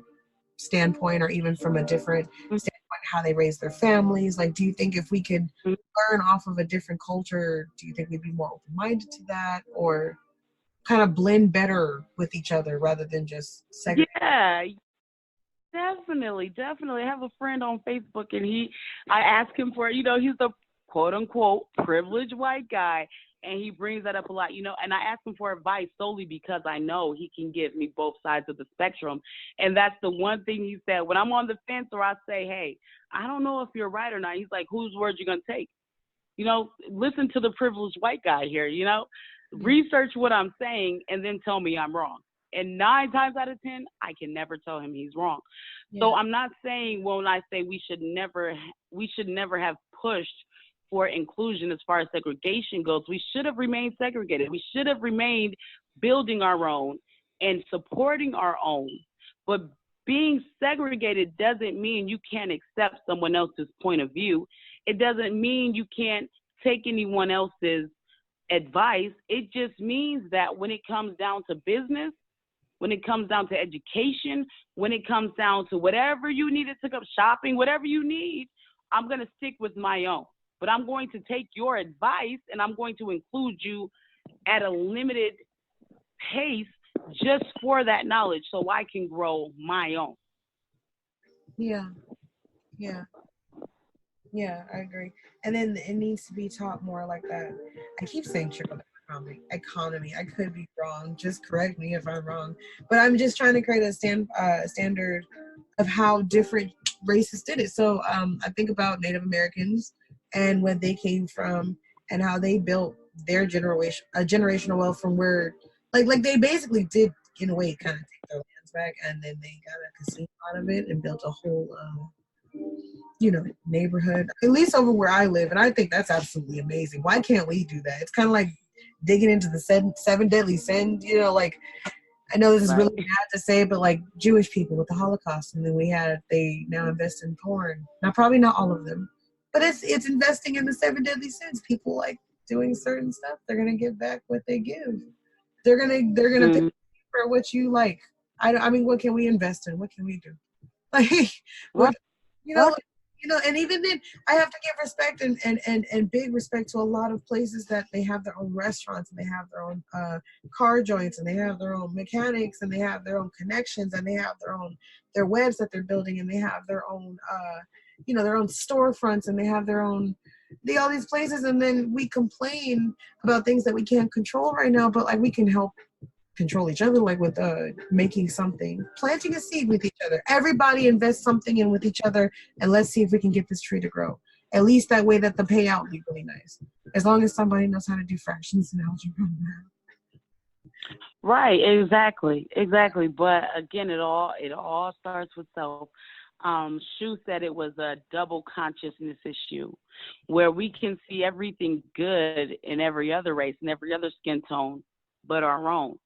standpoint, or even from a different standpoint how they raise their families? Like, do you think if we could learn off of a different culture, do you think we'd be more open-minded to that, or kind of blend better with each other rather than just segregate? Yeah, definitely. I have a friend on Facebook, and I ask him for, he's the quote unquote privileged white guy, and he brings that up a lot, and I ask him for advice solely because I know he can give me both sides of the spectrum. And that's the one thing he said, when I'm on the fence, or I say, hey, I don't know if you're right or not, he's like, whose word you gonna take? listen to the privileged white guy here, research what I'm saying and then tell me I'm wrong. And 9 times out of 10, I can never tell him he's wrong. Yeah. So I'm not saying when I say we should never have pushed for inclusion as far as segregation goes. We should have remained segregated. We should have remained building our own and supporting our own. But being segregated doesn't mean you can't accept someone else's point of view. It doesn't mean you can't take anyone else's advice. It just means that when it comes down to business, when it comes down to education, when it comes down to whatever you need to take up shopping, whatever you need, I'm going to stick with my own. But I'm going to take your advice and I'm going to include you at a limited pace just for that knowledge so I can grow my own. Yeah. Yeah, I agree. And then it needs to be taught more like that. I keep saying trickle-down economy. I could be wrong. Just correct me if I'm wrong. But I'm just trying to create a standard of how different races did it. So I think about Native Americans and where they came from and how they built their generational wealth from where, like they basically did, in a way, kind of take their lands back, and then they got a casino out of it and built a whole neighborhood, at least over where I live. And I think that's absolutely amazing. Why can't we do that? It's kind of like digging into the seven deadly sins, I know this is really bad to say, but like Jewish people with the Holocaust, and then they now invest in porn. Now, probably not all of them, but it's investing in the 7 deadly sins. People like doing certain stuff. They're going to give back what they give. They're going to pay for what you like. I mean, what can we invest in? What can we do? Like, and even then, I have to give respect and big respect to a lot of places that they have their own restaurants and they have their own car joints and they have their own mechanics and they have their own connections and they have their webs that they're building and they have their own their own storefronts and they have all these places. And then we complain about things that we can't control right now, but like we can help control each other, like with making something, planting a seed with each other. Everybody invest something in with each other, and let's see if we can get this tree to grow. At least that way that the payout will be really nice. As long as somebody knows how to do fractions and algebra. Right, exactly. But again, it all starts with self. Shu said it was a double consciousness issue where we can see everything good in every other race and every other skin tone but our own.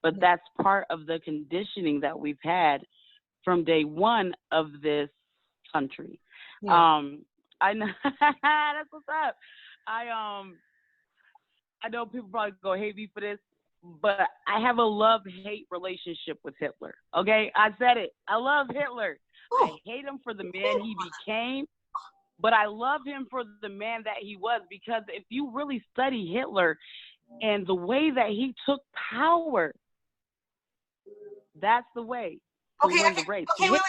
But that's part of the conditioning that we've had from day one of this country. Yeah. I know that's what's up. I know people probably go hate me for this, but I have a love-hate relationship with Hitler. Okay, I said it. I love Hitler. I hate him for the man he became, but I love him for the man that he was, because if you really study Hitler and the way that he took power, that's the way to win the race. Okay, wait.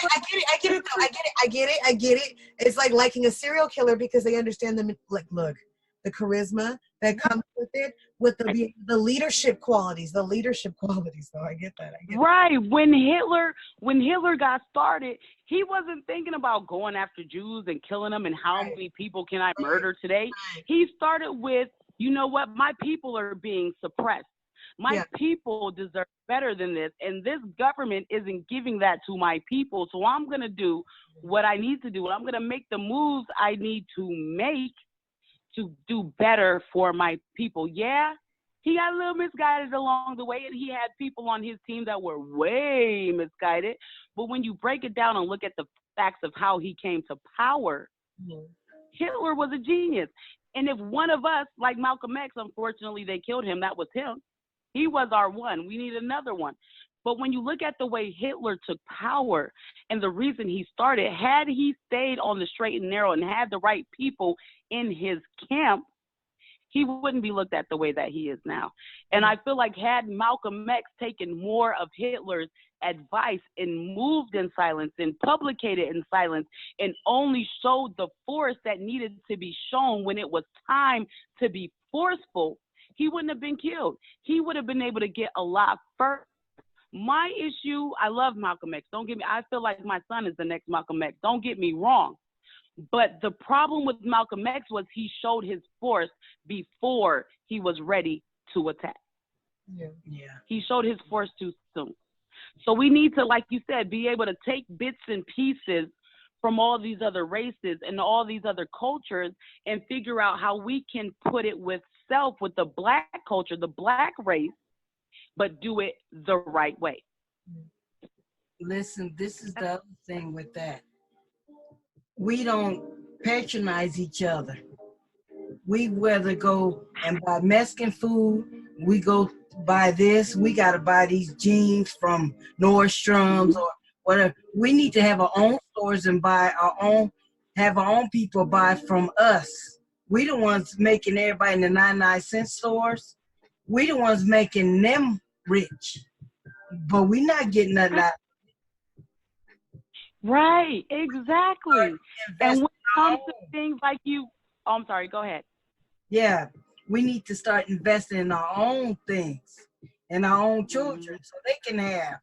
I get it. It's like liking a serial killer because they understand the charisma that comes with it, with the leadership qualities. So I get that. Right. When Hitler got started, he wasn't thinking about going after Jews and killing them and how many people can I murder today. He started with, you know what, my people are being suppressed. My people deserve better than this, and this government isn't giving that to my people, so I'm going to do what I need to do. I'm going to make the moves I need to make to do better for my people. Yeah, he got a little misguided along the way, and he had people on his team that were way misguided, but when you break it down and look at the facts of how he came to power, Hitler was a genius. And if one of us, like Malcolm X, unfortunately they killed him, that was him. He was our one. We need another one. But when you look at the way Hitler took power and the reason he started, had he stayed on the straight and narrow and had the right people in his camp, he wouldn't be looked at the way that he is now. And I feel like had Malcolm X taken more of Hitler's advice and moved in silence and publicated in silence and only showed the force that needed to be shown when it was time to be forceful, he wouldn't have been killed. He would have been able to get a lot further. My issue, I love Malcolm X. I feel like my son is the next Malcolm X. Don't get me wrong. But the problem with Malcolm X was he showed his force before he was ready to attack. Yeah. He showed his force too soon. So we need to, like you said, be able to take bits and pieces from all these other races and all these other cultures and figure out how we can put it with self, with the Black culture, the Black race, but do it the right way. Listen, this is the other thing with that. We don't patronize each other. We whether go and buy Mexican food, we go buy this, we got to buy these jeans from Nordstrom's or whatever. We need to have our own stores and buy our own, have our own people buy from us. We the ones making everybody in the 99-cent stores. We the ones making them rich, but we not getting nothing out. Right, exactly. And when it comes to things like you, oh, I'm sorry, go ahead. Yeah, we need to start investing in our own things and our own children so they can have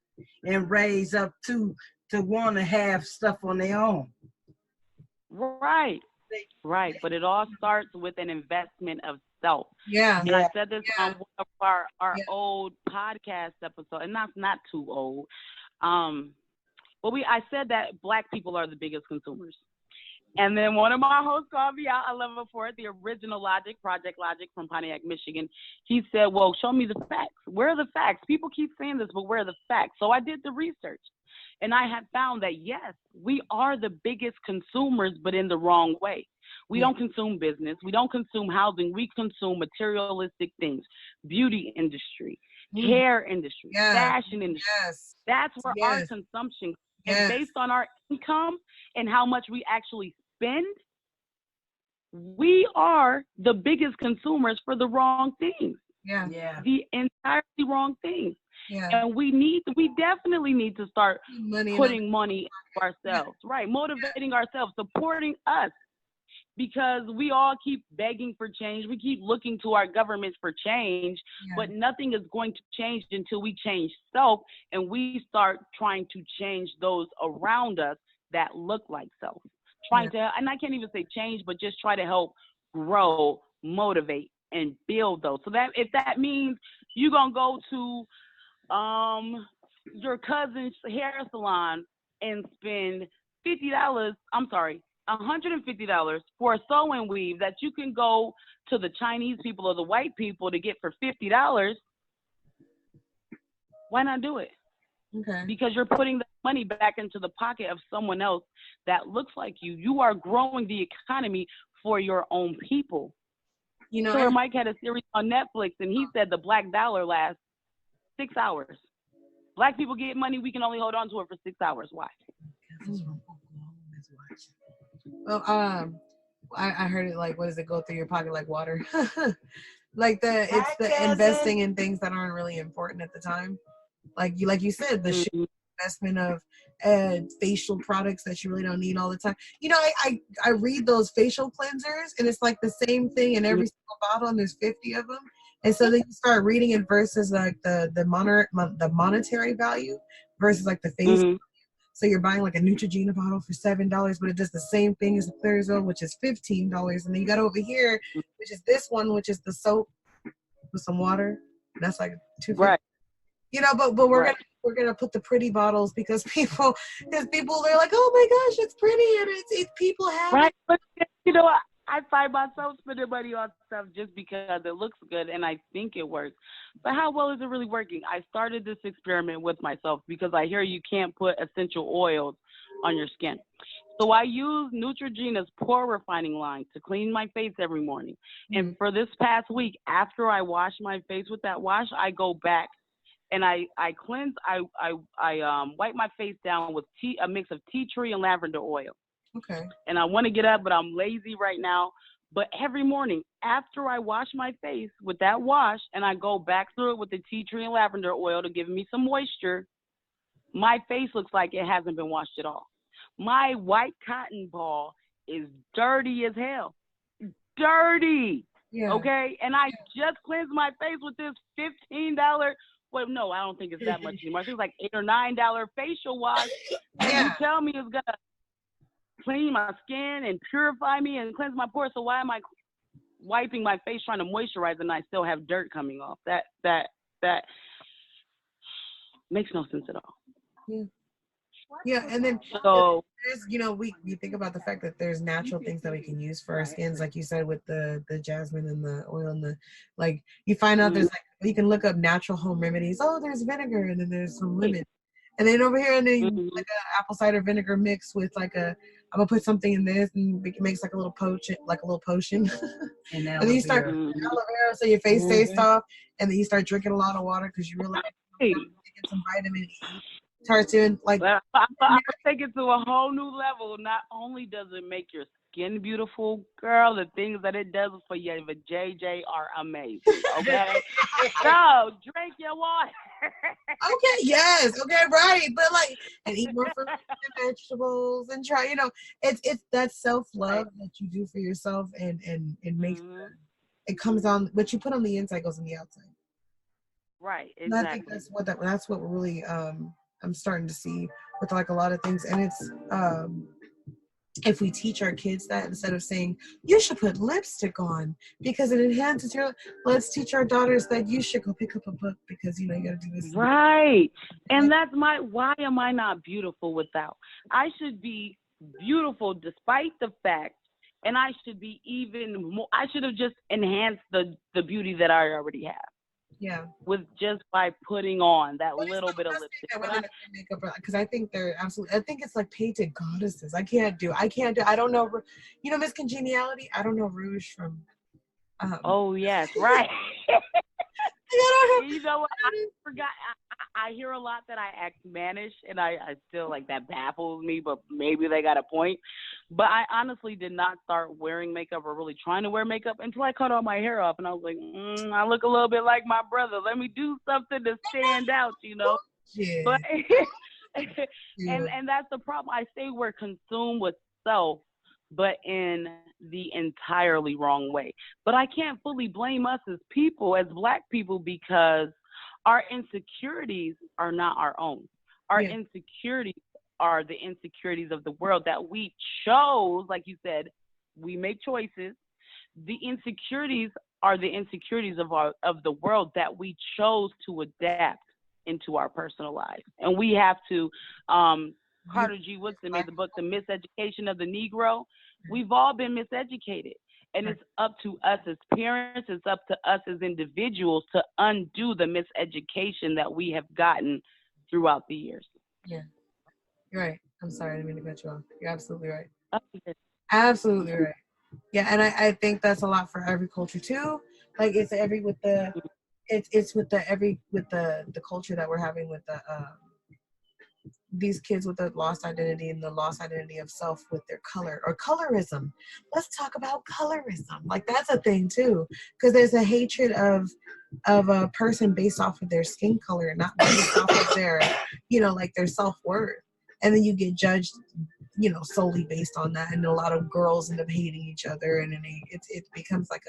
and raise up to want to have stuff on their own. Right, right. But it all starts with an investment of self. Yeah. And I said this on one of our old podcast episode, and that's not too old. But I said that Black people are the biggest consumers. And then one of my hosts called me out. I love him for it. The original Project Logic from Pontiac, Michigan. He said, well, show me the facts. Where are the facts? People keep saying this, but where are the facts? So I did the research. And I have found that, yes, we are the biggest consumers, but in the wrong way. We don't consume business. We don't consume housing. We consume materialistic things, beauty industry, hair industry, fashion industry. Yes. That's where our consumption, and based on our income and how much we actually spend, we are the biggest consumers for the wrong things. Yeah. The entirely wrong things. Yeah. And we definitely need to start putting money into ourselves, right? Motivating ourselves, supporting us, because we all keep begging for change. We keep looking to our governments for change, but nothing is going to change until we change self and we start trying to change those around us that look like self. Trying to, and I can't even say change, but just try to help grow, motivate, and build those. So that if that means you're gonna go to your cousin's hair salon and spend $150 for a sew-and weave that you can go to the Chinese people or the white people to get for $50, why not do it? Okay. Because you're putting the money back into the pocket of someone else that looks like you. You are growing the economy for your own people. You know, Sir Mike had a series on Netflix, and he said the black dollar lasts 6 hours. Black people get money, we can only hold on to it for 6 hours. Why? Well, I heard it like, what does it go through your pocket like water? Like it's the investing in things that aren't really important at the time. Like you said, the investment of facial products that you really don't need all the time. You know, I read those facial cleansers, and it's like the same thing in every single bottle, and there's 50 of them. And so then you start reading it versus like the monetary value versus like the face. So you're buying like a Neutrogena bottle for $7, but it does the same thing as the Clearzone, which is $15. And then you got over here, which is this one, which is the soap with some water. That's like $2.50. Right. You know, but we're gonna put the pretty bottles because people they're like, oh my gosh, it's pretty, and it's people have right. But you know, I find myself spending money on stuff just because it looks good and I think it works. But how well is it really working? I started this experiment with myself because I hear you can't put essential oils on your skin. So I use Neutrogena's pore refining line to clean my face every morning. And for this past week, after I wash my face with that wash, I go back and I cleanse. I wipe my face down with a mix of tea tree and lavender oil. Okay. And I want to get up, but I'm lazy right now. But every morning after I wash my face with that wash and I go back through it with the tea tree and lavender oil to give me some moisture, my face looks like it hasn't been washed at all. My white cotton ball is dirty as hell. Dirty. Yeah. Okay? And I just cleansed my face with this $15. Well, no, I don't think it's that much anymore. I think it's like $8 or $9 facial wash. And you tell me it's gonna clean my skin and purify me and cleanse my pores. So why am I wiping my face trying to moisturize and I still have dirt coming off? That makes no sense at all. Yeah. Yeah, and then so there's, we think about the fact that there's natural things that we can use for our skins, like you said, with the jasmine and the oil and the, like, you find out there's, like, you can look up natural home remedies. Oh, there's vinegar, and then there's some lemon. And then over here, and then like a apple cider vinegar mix with like I'm gonna put something in this, and it makes like a little potion, and then you start aloe vera, so your face stays soft, and then you start drinking a lot of water because you really get some vitamin E. Starts doing like. I take it to a whole new level. Not only does it make your skin beautiful, girl, the things that it does for your JJ are amazing. Okay, so drink your water. Okay, yes, okay, right, but like, and eat more fruits and vegetables, and try, it's that self-love that you do for yourself, and it makes it comes on, what you put on the inside goes on the outside. Right, exactly. And I think that's what we're really I'm starting to see with like a lot of things, and it's if we teach our kids that, instead of saying you should put lipstick on because it enhances your, let's teach our daughters that you should go pick up a book because you got to do this. Right. And that's why am I not beautiful without? I should be beautiful despite the fact, and I should be even more, I should have just enhanced the beauty that I already have. Yeah. With just by putting on that little bit of lipstick. Because I think they're absolutely, I think it's like painted goddesses. I can't do, I don't know, Miss Congeniality, I don't know Rouge from. Oh, yes, right. You know what? I forgot. I hear a lot that I act mannish, and I still, like, that baffles me, but maybe they got a point. But I honestly did not start wearing makeup or really trying to wear makeup until I cut all my hair off, and I was like, I look a little bit like my brother. Let me do something to stand out, Yeah. But and that's the problem. I say we're consumed with self, but in the entirely wrong way. But I can't fully blame us as people, as Black people, because our insecurities are not our own. Our insecurities are the insecurities of the world that we chose. Like you said, we make choices. The insecurities are the insecurities of the world that we chose to adapt into our personal lives. And we have to, Carter G. Woodson made the book, The Miseducation of the Negro. We've all been miseducated. And it's up to us as parents, it's up to us as individuals to undo the miseducation that we have gotten throughout the years. Yeah, you're right. I'm sorry, I didn't mean to cut you off. You're absolutely right. Okay. Absolutely right. Yeah, and I think that's a lot for every culture too. Like it's with the culture that we're having with the these kids with the lost identity and the lost identity of self with their color or colorism. Let's talk about colorism. Like that's a thing too, because there's a hatred of a person based off of their skin color, not based off of their, like their self-worth. And then you get judged, solely based on that. And a lot of girls end up hating each other, and it becomes like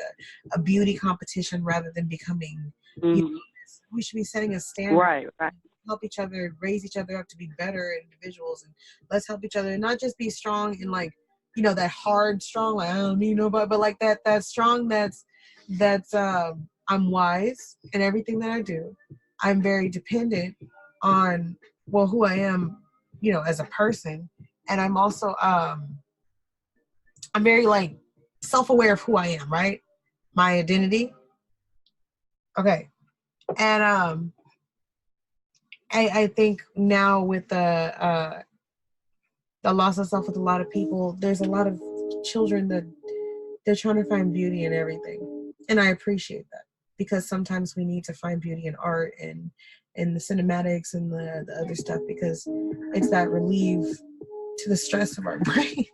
a beauty competition rather than becoming. We should be setting a standard. Right. Help each other, raise each other up to be better individuals, and let's help each other and not just be strong in like, that hard strong, like I don't need nobody, but like that strong that's I'm wise in everything that I do. I'm very dependent on who I am, as a person, and I'm also I'm very like self-aware of who I am, right? My identity. Okay. And I think now with the loss of self with a lot of people, there's a lot of children that they're trying to find beauty in everything. And I appreciate that, because sometimes we need to find beauty in art and in the cinematics and the other stuff, because it's that relief to the stress of our brains.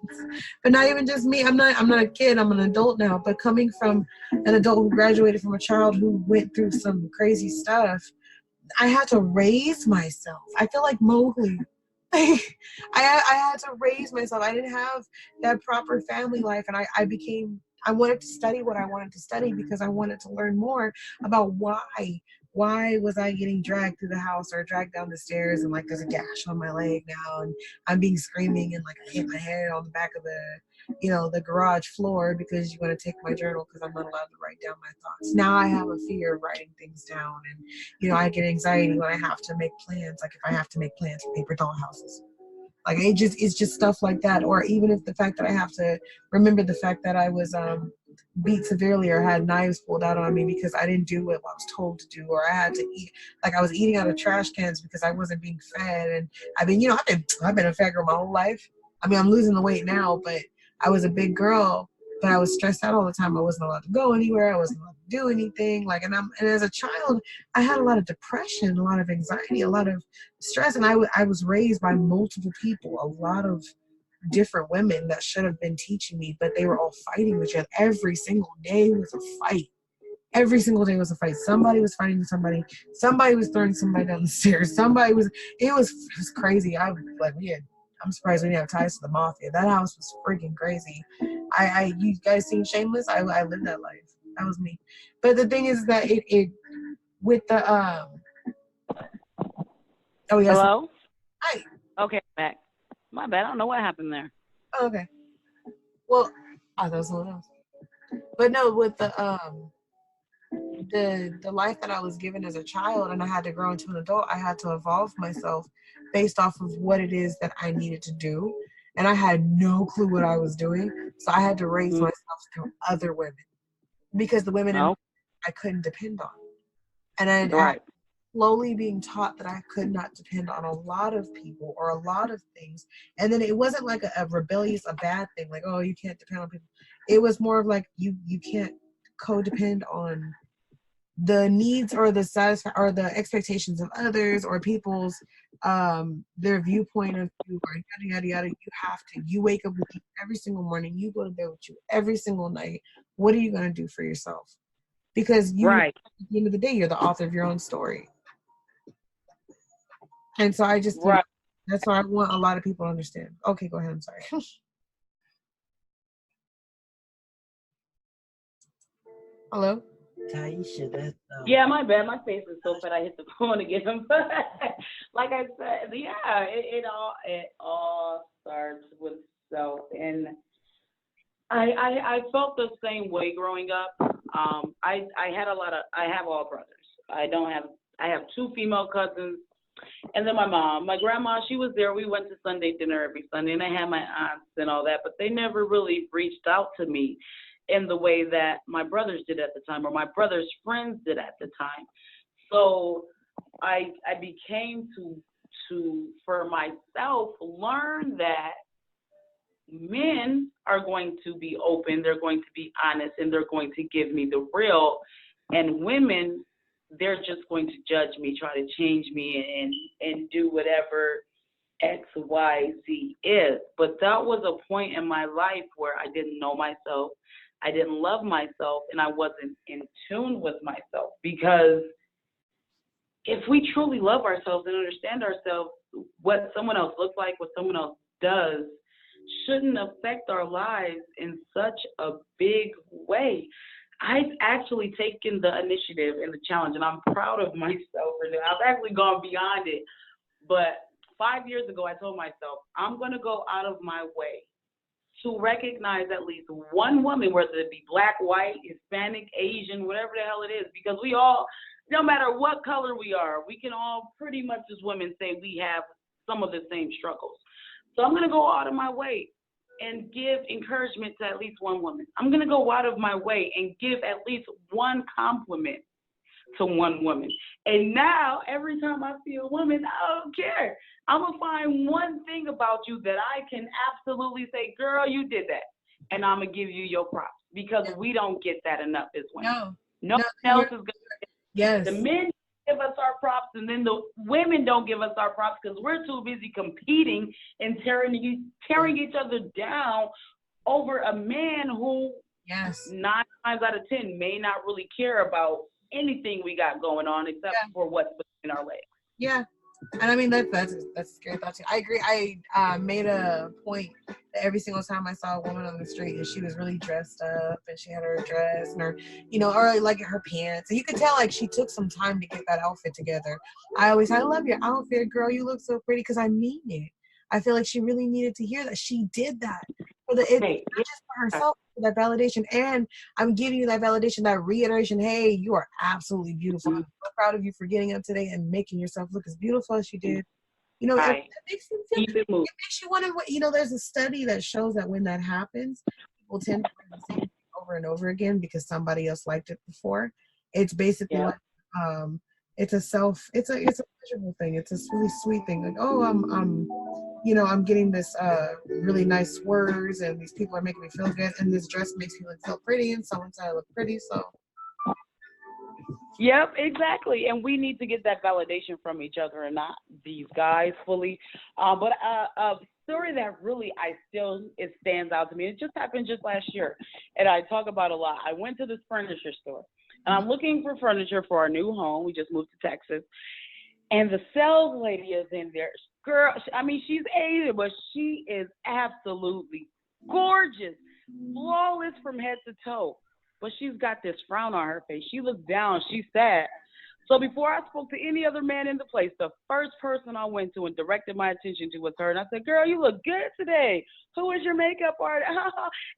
But not even just me. I'm not a kid, I'm an adult now, but coming from an adult who graduated from a child who went through some crazy stuff, I had to raise myself. I feel like Mowgli. I had to raise myself. I didn't have that proper family life, and I wanted to study what I wanted to study because I wanted to learn more about why why was I getting dragged through the house or dragged down the stairs and like there's a gash on my leg now and I'm being screaming and like I hit my head on the back of the garage floor because you want to take my journal because I'm not allowed to write down my thoughts. Now I have a fear of writing things down and I get anxiety when I have to make plans, like if I have to make plans for paper doll houses. Like it's just stuff like that. Or even if the fact that I have to remember the fact that I was beat severely or had knives pulled out on me because I didn't do what I was told to do, or I had to eat, like I was eating out of trash cans because I wasn't being fed. And I've been a fat girl my whole life. I mean, I'm losing the weight now, but I was a big girl, but I was stressed out all the time. I wasn't allowed to go anywhere. I wasn't allowed to do anything. And as a child, I had a lot of depression, a lot of anxiety, a lot of stress. And I was raised by multiple people, a lot of different women that should have been teaching me, but they were all fighting with each other. Every single day was a fight. Every single day was a fight. Somebody was fighting somebody. Somebody was throwing somebody down the stairs. It was crazy. I'm surprised we didn't have ties to the mafia. That house was freaking crazy. You guys seen Shameless? I lived that life. That was me. But the thing is that it with the oh yes. Hello? Hi. Okay, back. My bad. I don't know what happened there. Oh, okay. Well, that was someone else. But no, with the life that I was given as a child and I had to grow into an adult, I had to evolve myself based off of what it is that I needed to do. And I had no clue what I was doing. So I had to raise myself through other women because the women I couldn't depend on. And I slowly being taught that I could not depend on a lot of people or a lot of things. And then it wasn't like a rebellious, a bad thing, like, oh, you can't depend on people. It was more of like you can't codepend on the needs or the or the expectations of others or people's their viewpoint of you or yada yada yada. You wake up with you every single morning, you go to bed with you every single night. What are you going to do for yourself? Because at the end of the day, you're the author of your own story. And so I just think that's what I want a lot of people to understand. Okay, go ahead. I'm sorry. Hello? Taisha, yeah, my bad. My face is so fat. I hit the phone again. Like I said, yeah, it all starts with self, and I felt the same way growing up. I have all brothers. I have two female cousins, and then my mom. My grandma, she was there. We went to Sunday dinner every Sunday, and I had my aunts and all that, but they never really reached out to me in the way that my brothers did at the time, or my brother's friends did at the time. So I became to for myself learn that men are going to be open, they're going to be honest, and they're going to give me the real. And women, they're just going to judge me, try to change me, and do whatever X, Y, Z is. But that was a point in my life where I didn't know myself. I didn't love myself, and I wasn't in tune with myself. Because if we truly love ourselves and understand ourselves, what someone else looks like, what someone else does, shouldn't affect our lives in such a big way. I've actually taken the initiative and the challenge, and I'm proud of myself for that. I've actually gone beyond it. But 5 years ago, I told myself, I'm going to go out of my way to recognize at least one woman, whether it be black, white, Hispanic, Asian, whatever the hell it is, because we all, no matter what color we are, we can all pretty much as women say we have some of the same struggles. So I'm going to go out of my way and give encouragement to at least one woman. I'm going to go out of my way and give at least one compliment to one woman. And now, every time I see a woman, I don't care. I'm going to find one thing about you that I can absolutely say, girl, you did that. And I'm going to give you your props, because we don't get that enough as women. No one else is going to. Yes. The men give us our props, and then the women don't give us our props because we're too busy competing and tearing each other down over a man who 9 times out of 10 may not really care about anything we got going on except for what's in our way. Yeah. And I mean that's a scary thought too. I agree. I made a point that every single time I saw a woman on the street and she was really dressed up and she had her dress and her, or like her pants, and you could tell like she took some time to get that outfit together. I love your outfit, girl. You look so pretty, because I mean it. I feel like she really needed to hear that she did that for not just for herself, for that validation. And I'm giving you that validation, that reiteration. Hey, you are absolutely beautiful. I'm so proud of you for getting up today and making yourself look as beautiful as you did. It makes you feel, it makes you want to, there's a study that shows that when that happens, people tend to do the same thing over and over again because somebody else liked it before. It's basically like, it's a pleasurable thing. It's a really sweet thing. Like, oh, I'm getting this really nice words, and these people are making me feel good, and this dress makes me look so pretty, and someone said I look pretty, so. Yep, exactly. And we need to get that validation from each other and not these guys fully. But a story that really it stands out to me. It just happened just last year, and I talk about a lot. I went to this furniture store, and I'm looking for furniture for our new home. We just moved to Texas. And the sales lady is in there. Girl, I mean, she's Asian, but she is absolutely gorgeous, flawless from head to toe. But she's got this frown on her face. She looks down. She's sad. So before I spoke to any other man in the place, the first person I went to and directed my attention to was her. And I said, girl, you look good today. Who is your makeup artist?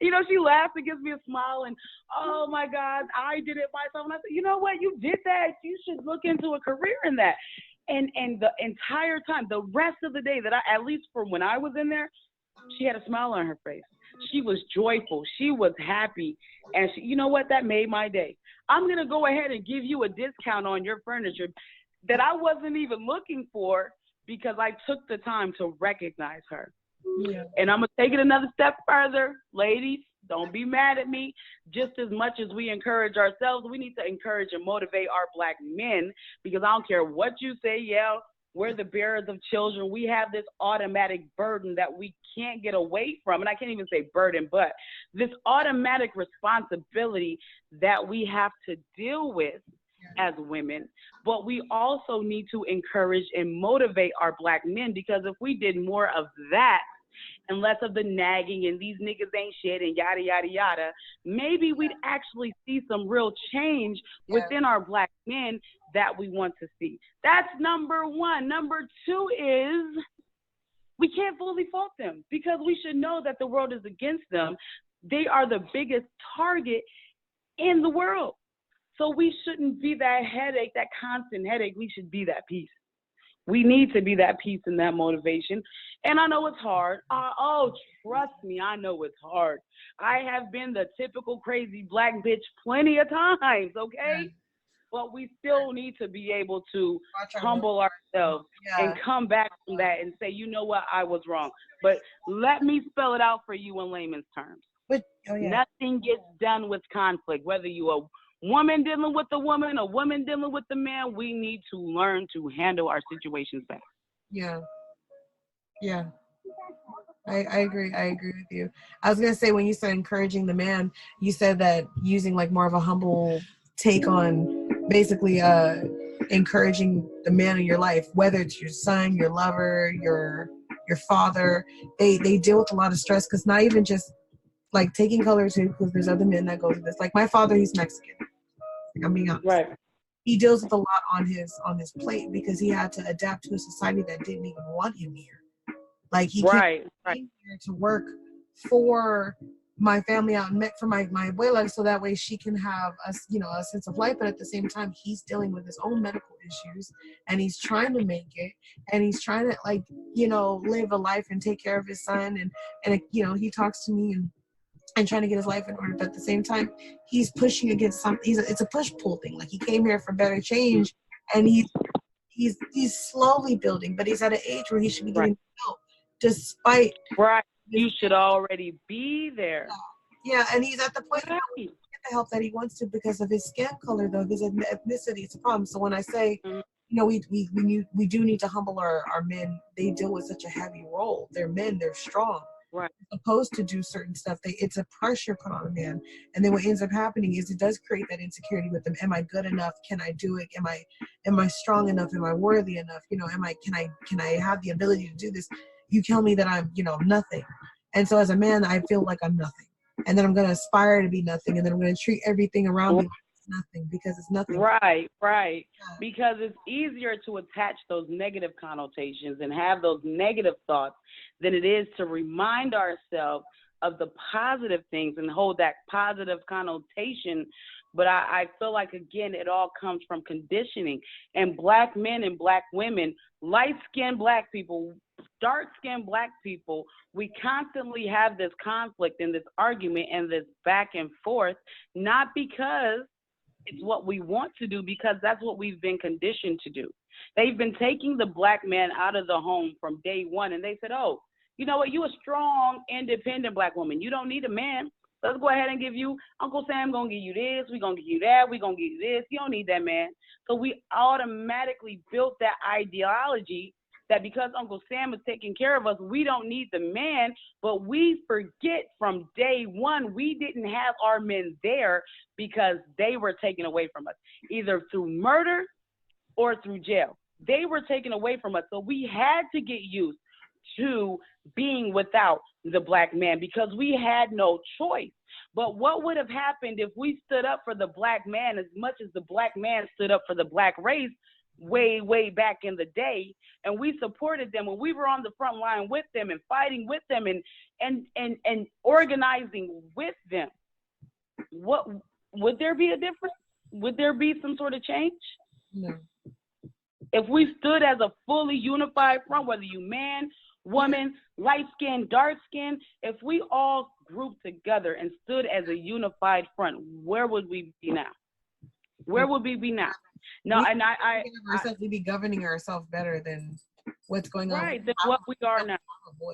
She laughs and gives me a smile. And, oh, my God, I did it myself. And I said, you know what? You did that. You should look into a career in that. And the entire time, the rest of the day at least from when I was in there, she had a smile on her face. She was joyful. She was happy. And you know what? That made my day. I'm going to go ahead and give you a discount on your furniture that I wasn't even looking for because I took the time to recognize her. Yeah. And I'm going to take it another step further. Ladies, don't be mad at me. Just as much as we encourage ourselves, we need to encourage and motivate our Black men, because I don't care what you say. Yeah, we're the bearers of children. We have this automatic burden that we can't get away from. And I can't even say burden, but this automatic responsibility that we have to deal with as women. But we also need to encourage and motivate our Black men, because if we did more of that and less of the nagging and these niggas ain't shit and yada, yada, yada, maybe we'd actually see some real change within our Black men that we want to see. That's number one. Number two is we can't fully fault them, because we should know that the world is against them. They are the biggest target in the world. So we shouldn't be that headache, that constant headache. We should be that peace. We need to be that peace and that motivation. And I know it's hard. Trust me, I know it's hard. I have been the typical crazy Black bitch plenty of times, okay? But we still need to be able to humble ourselves and come back from that and say, you know what, I was wrong. But let me spell it out for you in layman's terms. Nothing gets done with conflict, whether you are woman dealing with the woman, a woman dealing with the man. We need to learn to handle our situations better. Yeah. I agree. I agree with you. I was going to say, when you said encouraging the man, you said that using like more of a humble take on basically encouraging the man in your life, whether it's your son, your lover, your father. They deal with a lot of stress, because not even just like taking color too, because there's other men that go through this. Like my father, he's Mexican. I'm being honest. Right. He deals with a lot on his plate, because he had to adapt to a society that didn't even want him here. Like he came here to work for my family out in for my abuela, so that way she can have a sense of life. But at the same time, he's dealing with his own medical issues, and he's trying to make it, and he's trying to live a life and take care of his son, and he talks to me and trying to get his life in order. But at the same time, he's pushing against something. It's a push-pull thing. Like, he came here for better change, and he's slowly building, but he's at an age where he should be getting help, despite you should already be there. Yeah, and he's at the point where he can get the help that he wants to because of his skin color, though, his ethnicity. It's a problem. So when I say, we do need to humble our men. They deal with such a heavy role. They're men. They're strong. Right. supposed to do certain stuff. It's a pressure put on a man, and then what ends up happening is it does create that insecurity with them. Am I good enough? Can I do it? Am I strong enough? Am I worthy enough? You know, can I have the ability to do this? You tell me that I'm, you know, nothing, and so as a man, I feel like I'm nothing, and then I'm going to aspire to be nothing, and then I'm going to treat everything around me like it's nothing because it's nothing. Right, right. Yeah. Because it's easier to attach those negative connotations and have those negative thoughts than it is to remind ourselves of the positive things and hold that positive connotation. But I feel like, again, it all comes from conditioning. And Black men and Black women, light-skinned Black people, dark-skinned Black people, we constantly have this conflict and this argument and this back and forth, not because it's what we want to do, because that's what we've been conditioned to do. They've been taking the Black man out of the home from day one, and they said, oh, you know what, you a strong, independent Black woman. You don't need a man. Let's go ahead and give you, Uncle Sam gonna give you this, we gonna give you that, we gonna give you this. You don't need that man. So we automatically built that ideology that because Uncle Sam is taking care of us, we don't need the man. But we forget from day one, we didn't have our men there because they were taken away from us, either through murder or through jail. They were taken away from us. So we had to get used to being without the Black man because we had no choice. But what would have happened if we stood up for the Black man as much as the Black man stood up for the Black race way back in the day, and we supported them when we were on the front line with them and fighting with them and organizing with them? What would there be a difference? Would there be some sort of change? No. If we stood as a fully unified front, whether you man, woman, light skin, dark skin, if we all grouped together and stood as a unified front, where would we be now? Where would we be now? No, and we'd be governing ourselves better than what's going on. Right, than what we are now.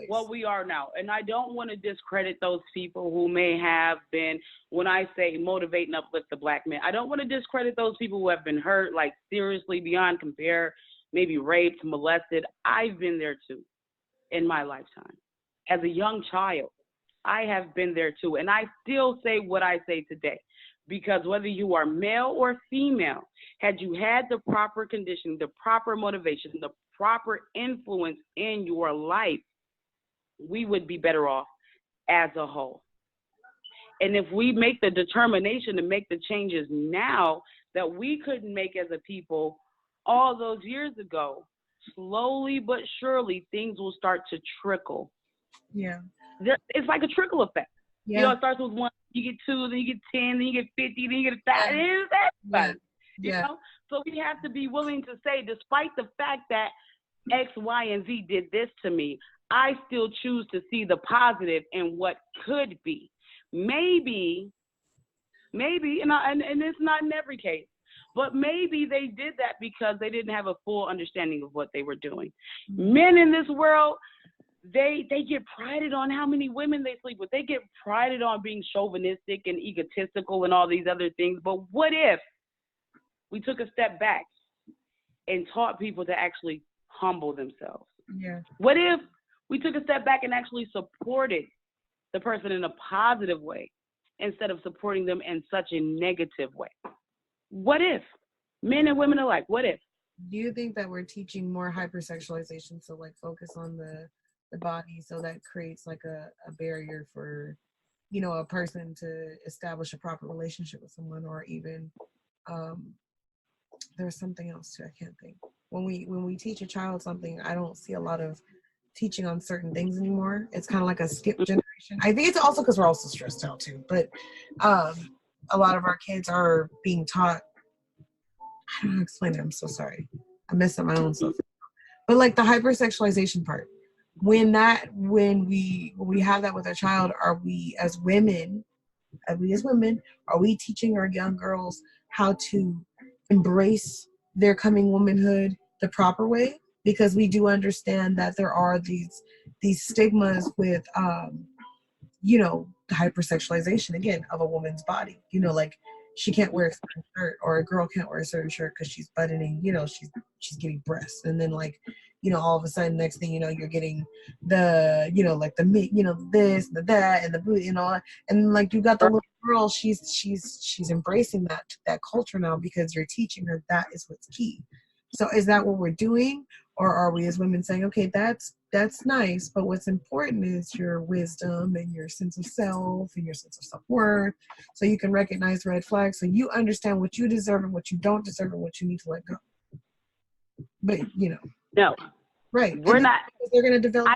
What we are now. And I don't want to discredit those people who may have been, when I say motivate and uplift the Black man, I don't want to discredit those people who have been hurt, like seriously beyond compare, maybe raped, molested. I've been there too in my lifetime. As a young child, I have been there too. And I still say what I say today. Because whether you are male or female, had you had the proper conditioning, the proper motivation, the proper influence in your life, we would be better off as a whole. And if we make the determination to make the changes now that we couldn't make as a people all those years ago, slowly but surely things will start to trickle. Yeah. It's like a trickle effect. Yeah. You know, it starts with 1, you get 2, then you get 10, then you get 50, then you get 1,000. It's everybody. You know? So we have to be willing to say, despite the fact that X, Y, and Z did this to me, I still choose to see the positive in what could be. Maybe, and it's not in every case, but maybe they did that because they didn't have a full understanding of what they were doing. Men in this world, they get prided on how many women they sleep with. They get prided on being chauvinistic and egotistical and all these other things. But what if we took a step back and taught people to actually humble themselves? Yeah. What if we took a step back and actually supported the person in a positive way instead of supporting them in such a negative way? What if? Men and women alike, what if? Do you think that we're teaching more hypersexualization, so like focus on the body, so that creates like a barrier for, you know, a person to establish a proper relationship with someone, or even there's something else too, I can't think. When we teach a child something, I don't see a lot of teaching on certain things anymore. It's kind of like a skip generation. I think it's also because we're also stressed out too, but a lot of our kids are being taught, I don't know how to explain it, I'm so sorry, I messed up my own stuff, but like the hypersexualization part, when we have that with our child, are we as women, are we teaching our young girls how to embrace their coming womanhood the proper way? Because we do understand that there are these stigmas with you know, the hypersexualization again of a woman's body, you know, like she can't wear a certain shirt, or a girl can't wear a certain shirt because she's buttoning, you know, she's getting breasts, and then like, all of a sudden, next thing you know, you're getting the, like the meat, this, the that, and the boot, and all that. And like you got the little girl, she's embracing that culture now because you're teaching her that is what's key. So is that what we're doing? Or are we as women saying, okay, that's nice, but what's important is your wisdom and your sense of self and your sense of self-worth, so you can recognize red flags, so you understand what you deserve and what you don't deserve and what you need to let go. But, No. Right. We're not. They're going to develop.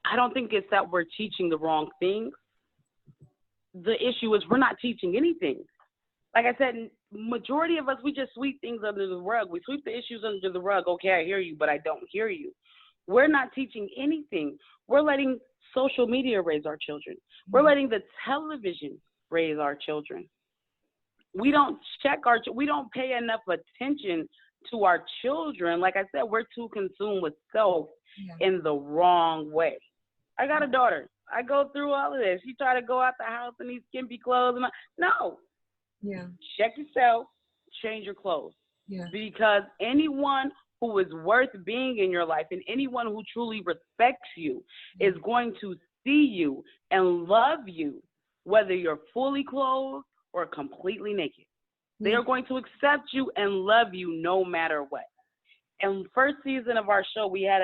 I don't think it's that we're teaching the wrong things. The issue is we're not teaching anything. Like I said, majority of us, we just sweep things under the rug. We sweep the issues under the rug. Okay, I hear you, but I don't hear you. We're not teaching anything. We're letting social media raise our children. We're letting the television raise our children. We don't we don't pay enough attention to our children. Like I said, we're too consumed with self in the wrong way. I got a daughter. I go through all of this. She try to go out the house in these skimpy clothes. No. Yeah. Check yourself, change your clothes. Yeah. Because anyone who is worth being in your life and anyone who truly respects you is going to see you and love you, whether you're fully clothed or completely naked. They are going to accept you and love you no matter what. And first season of our show, we had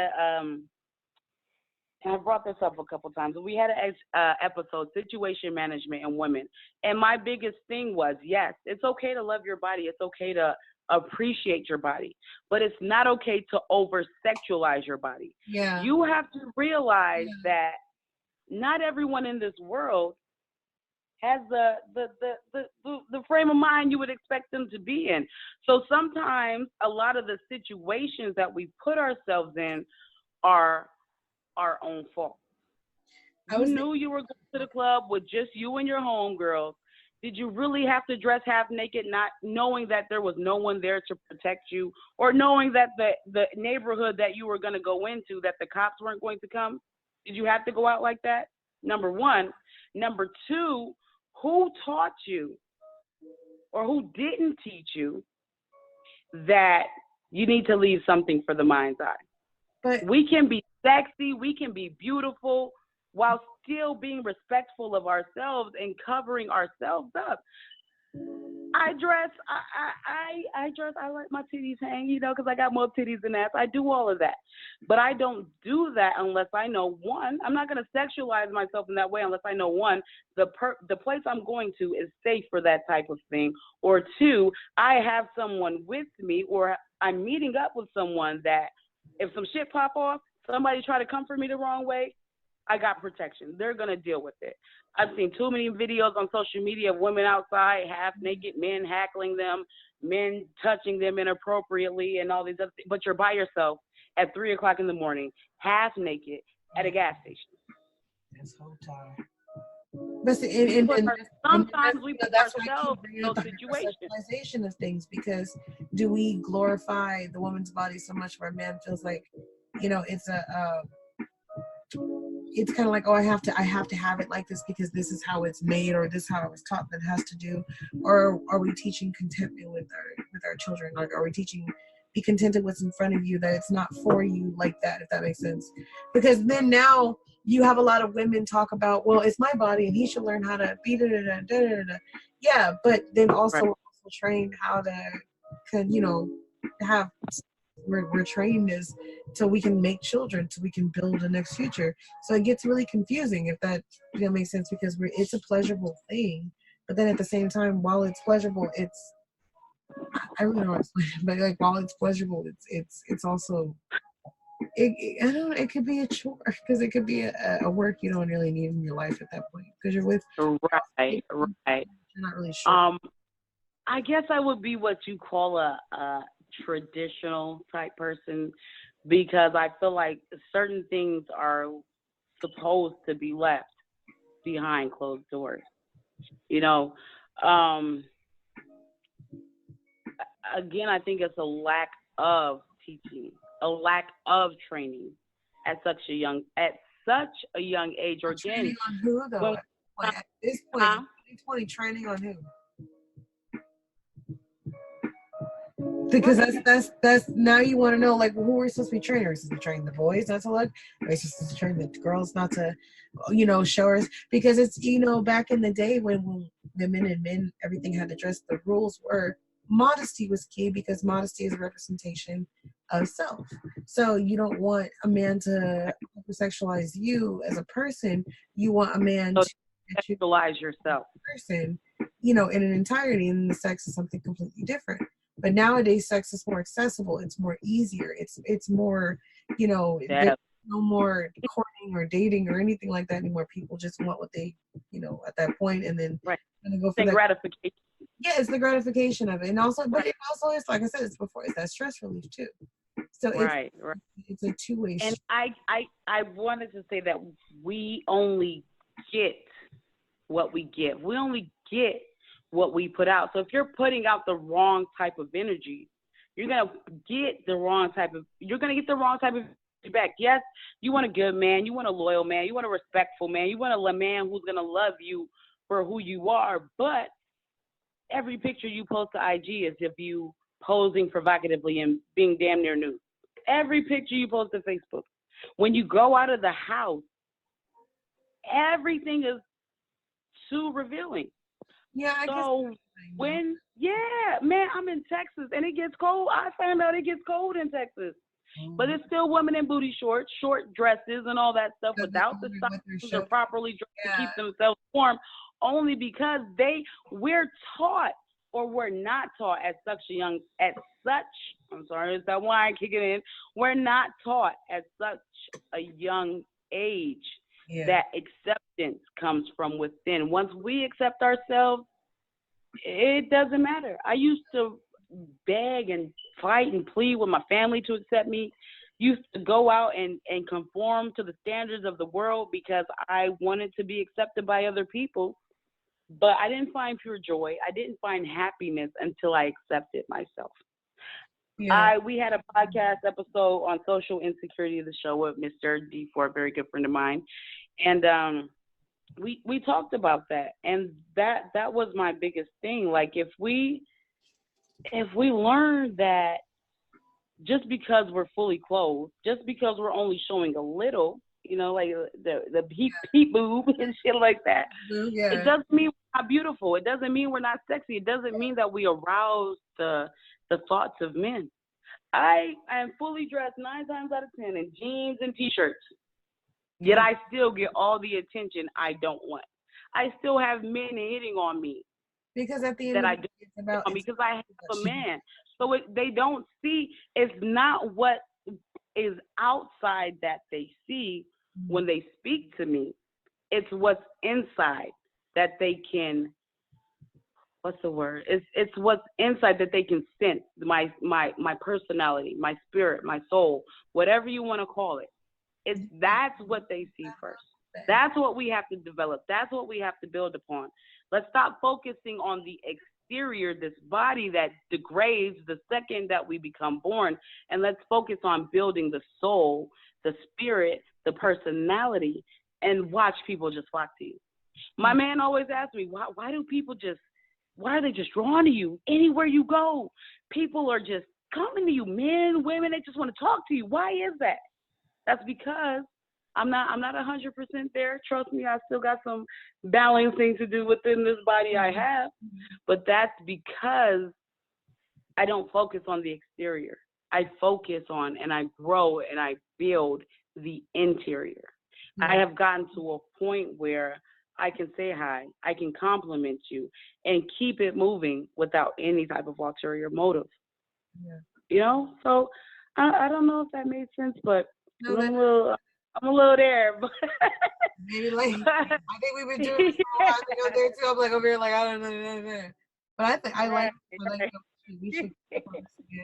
and I brought this up a couple times. We had an episode, Situation Management in Women. And my biggest thing was, yes, it's okay to love your body. It's okay to appreciate your body. But it's not okay to over-sexualize your body. Yeah. You have to realize that not everyone in this world has the frame of mind you would expect them to be in. So sometimes a lot of the situations that we put ourselves in are our own fault. You knew you were going to the club with just you and your homegirls. Did you really have to dress half naked, not knowing that there was no one there to protect you, or knowing that the neighborhood that you were going to go into, that the cops weren't going to come? Did you have to go out like that? Number one. Number two, who taught you or who didn't teach you that you need to leave something for the mind's eye? But we can be sexy, we can be beautiful while still being respectful of ourselves and covering ourselves up. I dress, I let my titties hang, because I got more titties than ass. I do all of that. But I don't do that unless I know, one, I'm not going to sexualize myself in that way unless I know, one, the place I'm going to is safe for that type of thing, or two, I have someone with me, or I'm meeting up with someone that if some shit pop off, somebody try to come for me the wrong way, I got protection. They're going to deal with it. I've seen too many videos on social media of women outside, half naked, men hackling them, men touching them inappropriately and all these other things. But you're by yourself at 3 o'clock in the morning, half naked at a gas station. That's so tired. But sometimes we put ourselves in those situations. Sexualization of things, because do we glorify the woman's body so much where a man feels like, it's kind of like, oh, I have to have it like this because this is how it's made, or this is how I was taught that it has to do. Or are we teaching contentment with our children? Like, are we teaching be contented what's in front of you, that it's not for you like that, if that makes sense? Because then now you have a lot of women talk about, well, it's my body and he should learn how to be yeah, but then also we're also trained how to have, we're trained as so we can make children, so we can build a next future. So it gets really confusing, if that makes sense, because it's a pleasurable thing, but then at the same time, while it's pleasurable, I really don't know how to explain it, but like while it's pleasurable, it's also I don't know, it could be a chore, because it could be a work you don't really need in your life at that point, because you're with right. You're not really sure. I guess I would be what you call a traditional type person, because I feel like certain things are supposed to be left behind closed doors. Again, I think it's a lack of teaching, a lack of training at such a young age. Or again, training on who though? At this point, 2020, training on who? Because that's now you want to know, like, who are supposed to be training? Are we supposed to be training the boys not to look? Are we supposed to train the girls not to, show us? Because it's, back in the day when women and men, everything had to dress, the rules were modesty was key, because modesty is a representation of self. So you don't want a man to hypersexualize you as a person. You want a man So to sexualize yourself. Person, in an entirety, and the sex is something completely different. But nowadays, sex is more accessible. It's more easier. It's more, there's no more courting or dating or anything like that anymore. People just want what they, at that point, and then go for that gratification. Yeah, it's the gratification of it, and also, but it also is, like I said, it's that stress relief too. So it's a two-way. And I wanted to say that we only get what we give. We only get what we put out. So if you're putting out the wrong type of energy, you're gonna get the wrong type of feedback. Yes, you want a good man, you want a loyal man, you want a respectful man, you want a man who's gonna love you for who you are. But every picture you post to IG is of you posing provocatively and being damn near nude. Every picture you post to Facebook. When you go out of the house, everything is too revealing. Yeah, I so I'm in Texas and it gets cold. I found out it gets cold in Texas. But it's still women in booty shorts, short dresses, and all that stuff without the stockings or properly dressed to keep themselves warm, only because we're taught, or we're not taught at such I'm sorry, is that why I kick it in? We're not taught at such a young age that acceptance comes from within. Once we accept ourselves, it doesn't matter. I used to beg and fight and plead with my family to accept me. Used to go out and conform to the standards of the world because I wanted to be accepted by other people. But I didn't find pure joy. I didn't find happiness until I accepted myself. We had a podcast episode on social insecurity, the show with Mr. D4, a very good friend of mine. And we talked about that. And that was my biggest thing. Like, if we learn that just because we're fully clothed, just because we're only showing a little, like the peep boob and shit like that, it doesn't mean we're not beautiful. It doesn't mean we're not sexy. It doesn't mean that we arouse the thoughts of men. I am fully dressed 9 times out of 10 in jeans and t-shirts, yet I still get all the attention I don't want. I still have men hitting on me. Because at the end of the day, because I have a man. So they don't see, it's not what is outside that they see when they speak to me. It's what's inside that they can, what's the word? It's what's inside that they can sense, my personality, my spirit, my soul, whatever you want to call it. That's what they see first. That's what we have to develop. That's what we have to build upon. Let's stop focusing on the exterior, this body that degrades the second that we become born, and let's focus on building the soul, the spirit, the personality, and watch people just flock to you. My man always asks me, why are they just drawn to you? Anywhere you go, people are just coming to you, men, women, they just want to talk to you. Why is that? That's because I'm not 100% there. Trust me, I still got some balancing to do within this body I have. But that's because I don't focus on the exterior. I focus on and I grow and I build the interior. I have gotten to a point where I can say hi, I can compliment you, and keep it moving without any type of ulterior motive. So I don't know if that made sense, but I'm a little there. But maybe I think we've been doing this for a while. I think there too. I'm like over here, like I don't know. But I think I like we should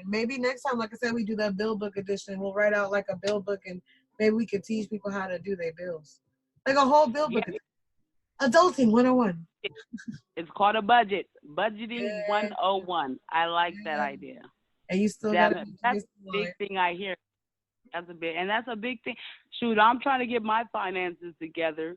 maybe next time, like I said, we do that bill book edition. We'll write out like a bill book, and maybe we could teach people how to do their bills, like a whole bill book. Adulting 101. It's called a budgeting 101. I like that idea. And you still that's a big thing I hear. That's a big thing. Shoot, I'm trying to get my finances together.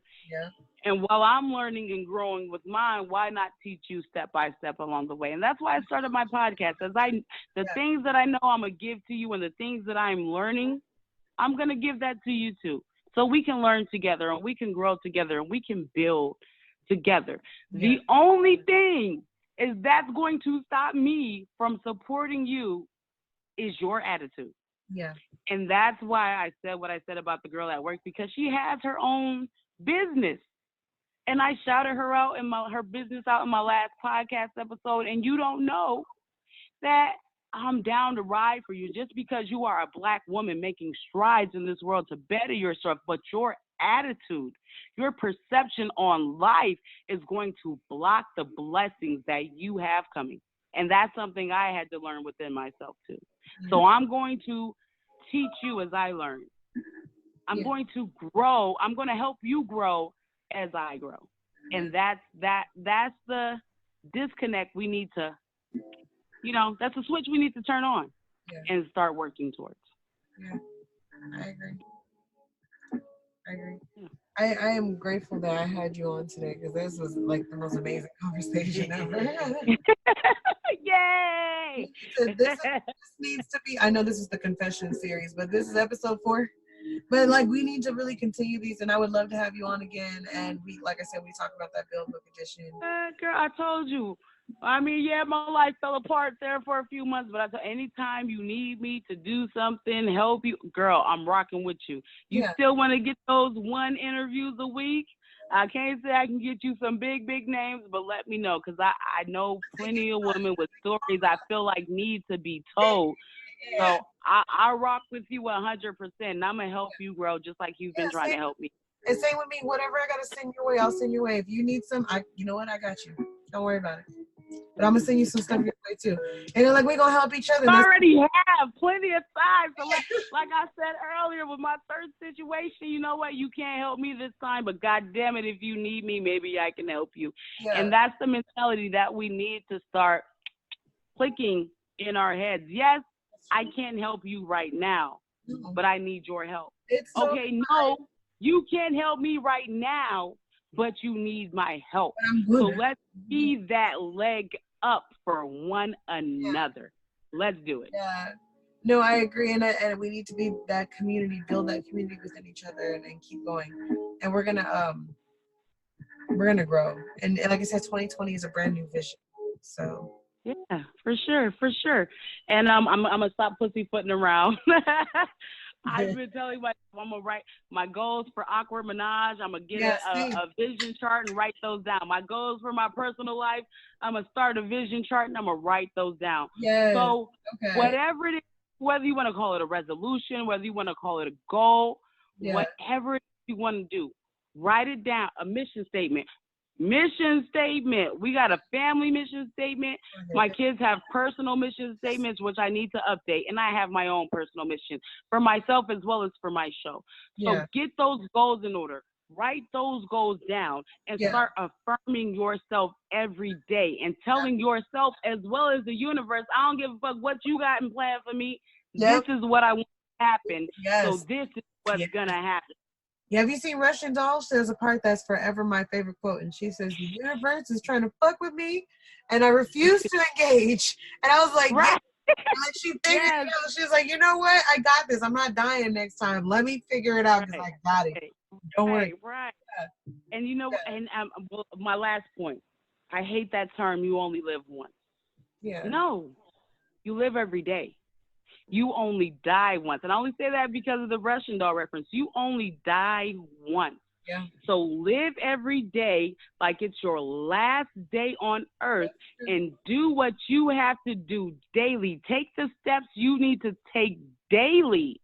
And while I'm learning and growing with mine, why not teach you step by step along the way? And that's why I started my podcast. The things that I know I'm going to give to you and the things that I'm learning, I'm going to give that to you too. So we can learn together and we can grow together and we can build together. Yeah. The only thing is that's going to stop me from supporting you is your attitude. Yeah. And that's why I said what I said about the girl at work, because she has her own business. And I shouted her out in her business out in my last podcast episode. And you don't know that I'm down to ride for you just because you are a Black woman making strides in this world to better yourself. But your attitude, your perception on life is going to block the blessings that you have coming. And that's something I had to learn within myself too. Mm-hmm. So I'm going to teach you as I learn. I'm going to grow. I'm going to help you grow as I grow. And that's the disconnect we need to, that's a switch we need to turn on and start working towards. Yeah, I agree. Yeah. I am grateful that I had you on today because this was like the most amazing conversation ever. Yay! This needs to be, I know this is the confession series, but this is episode 4. But like we need to really continue these, and I would love to have you on again. And we, like I said, we talk about that Bill Book edition. Girl, I told you. I mean, my life fell apart there for a few months, but anytime you need me to do something, help you, girl, I'm rocking with you. You still want to get those 1 interviews a week? I can't say I can get you some big names, but let me know, because I know plenty of women with stories I feel like need to be told. So I rock with you 100%, and I'm going to help you grow just like you've been trying to help me. And same with me. Whatever I got to send your way, I'll send your way. If you need some, you know what? I got you. Don't worry about it. But I'm going to send you some stuff your way too. And then, like, we're going to help each other. I already have plenty of time. So like I said earlier with my third situation, you know what? You can't help me this time, but God damn it, if you need me, maybe I can help you. Yeah. And that's the mentality that we need to start clicking in our heads. Yes, I can't help you right now, but I need your help. No, you can't help me right now, but you need my help. So let's be that leg up for one another. Let's do it. Yeah. No, I agree. And we need to be that community, build that community within each other and keep going. And we're gonna grow. And like I said, 2020 is a brand new vision. So yeah, for sure. And I'm gonna stop pussyfooting around. I've been telling myself I'm gonna write my goals for Awkward Menage. I'm gonna get a vision chart and write those down. My goals for my personal life, I'm gonna start a vision chart and I'm gonna write those down. Yes. So whatever it is, whether you want to call it a resolution, whether you want to call it a goal, whatever you want to do, write it down. A mission statement. We got a family mission statement. My kids have personal mission statements, which I need to update. And I have my own personal mission for myself as well as for my show. So get those goals in order. Write those goals down and start affirming yourself every day and telling yourself as well as the universe, I don't give a fuck what you got in plan for me. This is what I want to happen. So this is what's going to happen. Yeah, have you seen Russian Doll? There's a part that's forever my favorite quote, and she says, "The universe is trying to fuck with me, and I refuse to engage." And I was like, right. And like she figured it out. She was like, "You know what? I got this. I'm not dying next time. Let me figure it out because I got it. Don't worry." Right. And you know, and my last point, I hate that term. You only live once. Yeah. No, you live every day. You only die once. And I only say that because of the Russian Doll reference. You only die once. Yeah. So live every day like it's your last day on earth and do what you have to do daily. Take the steps you need to take daily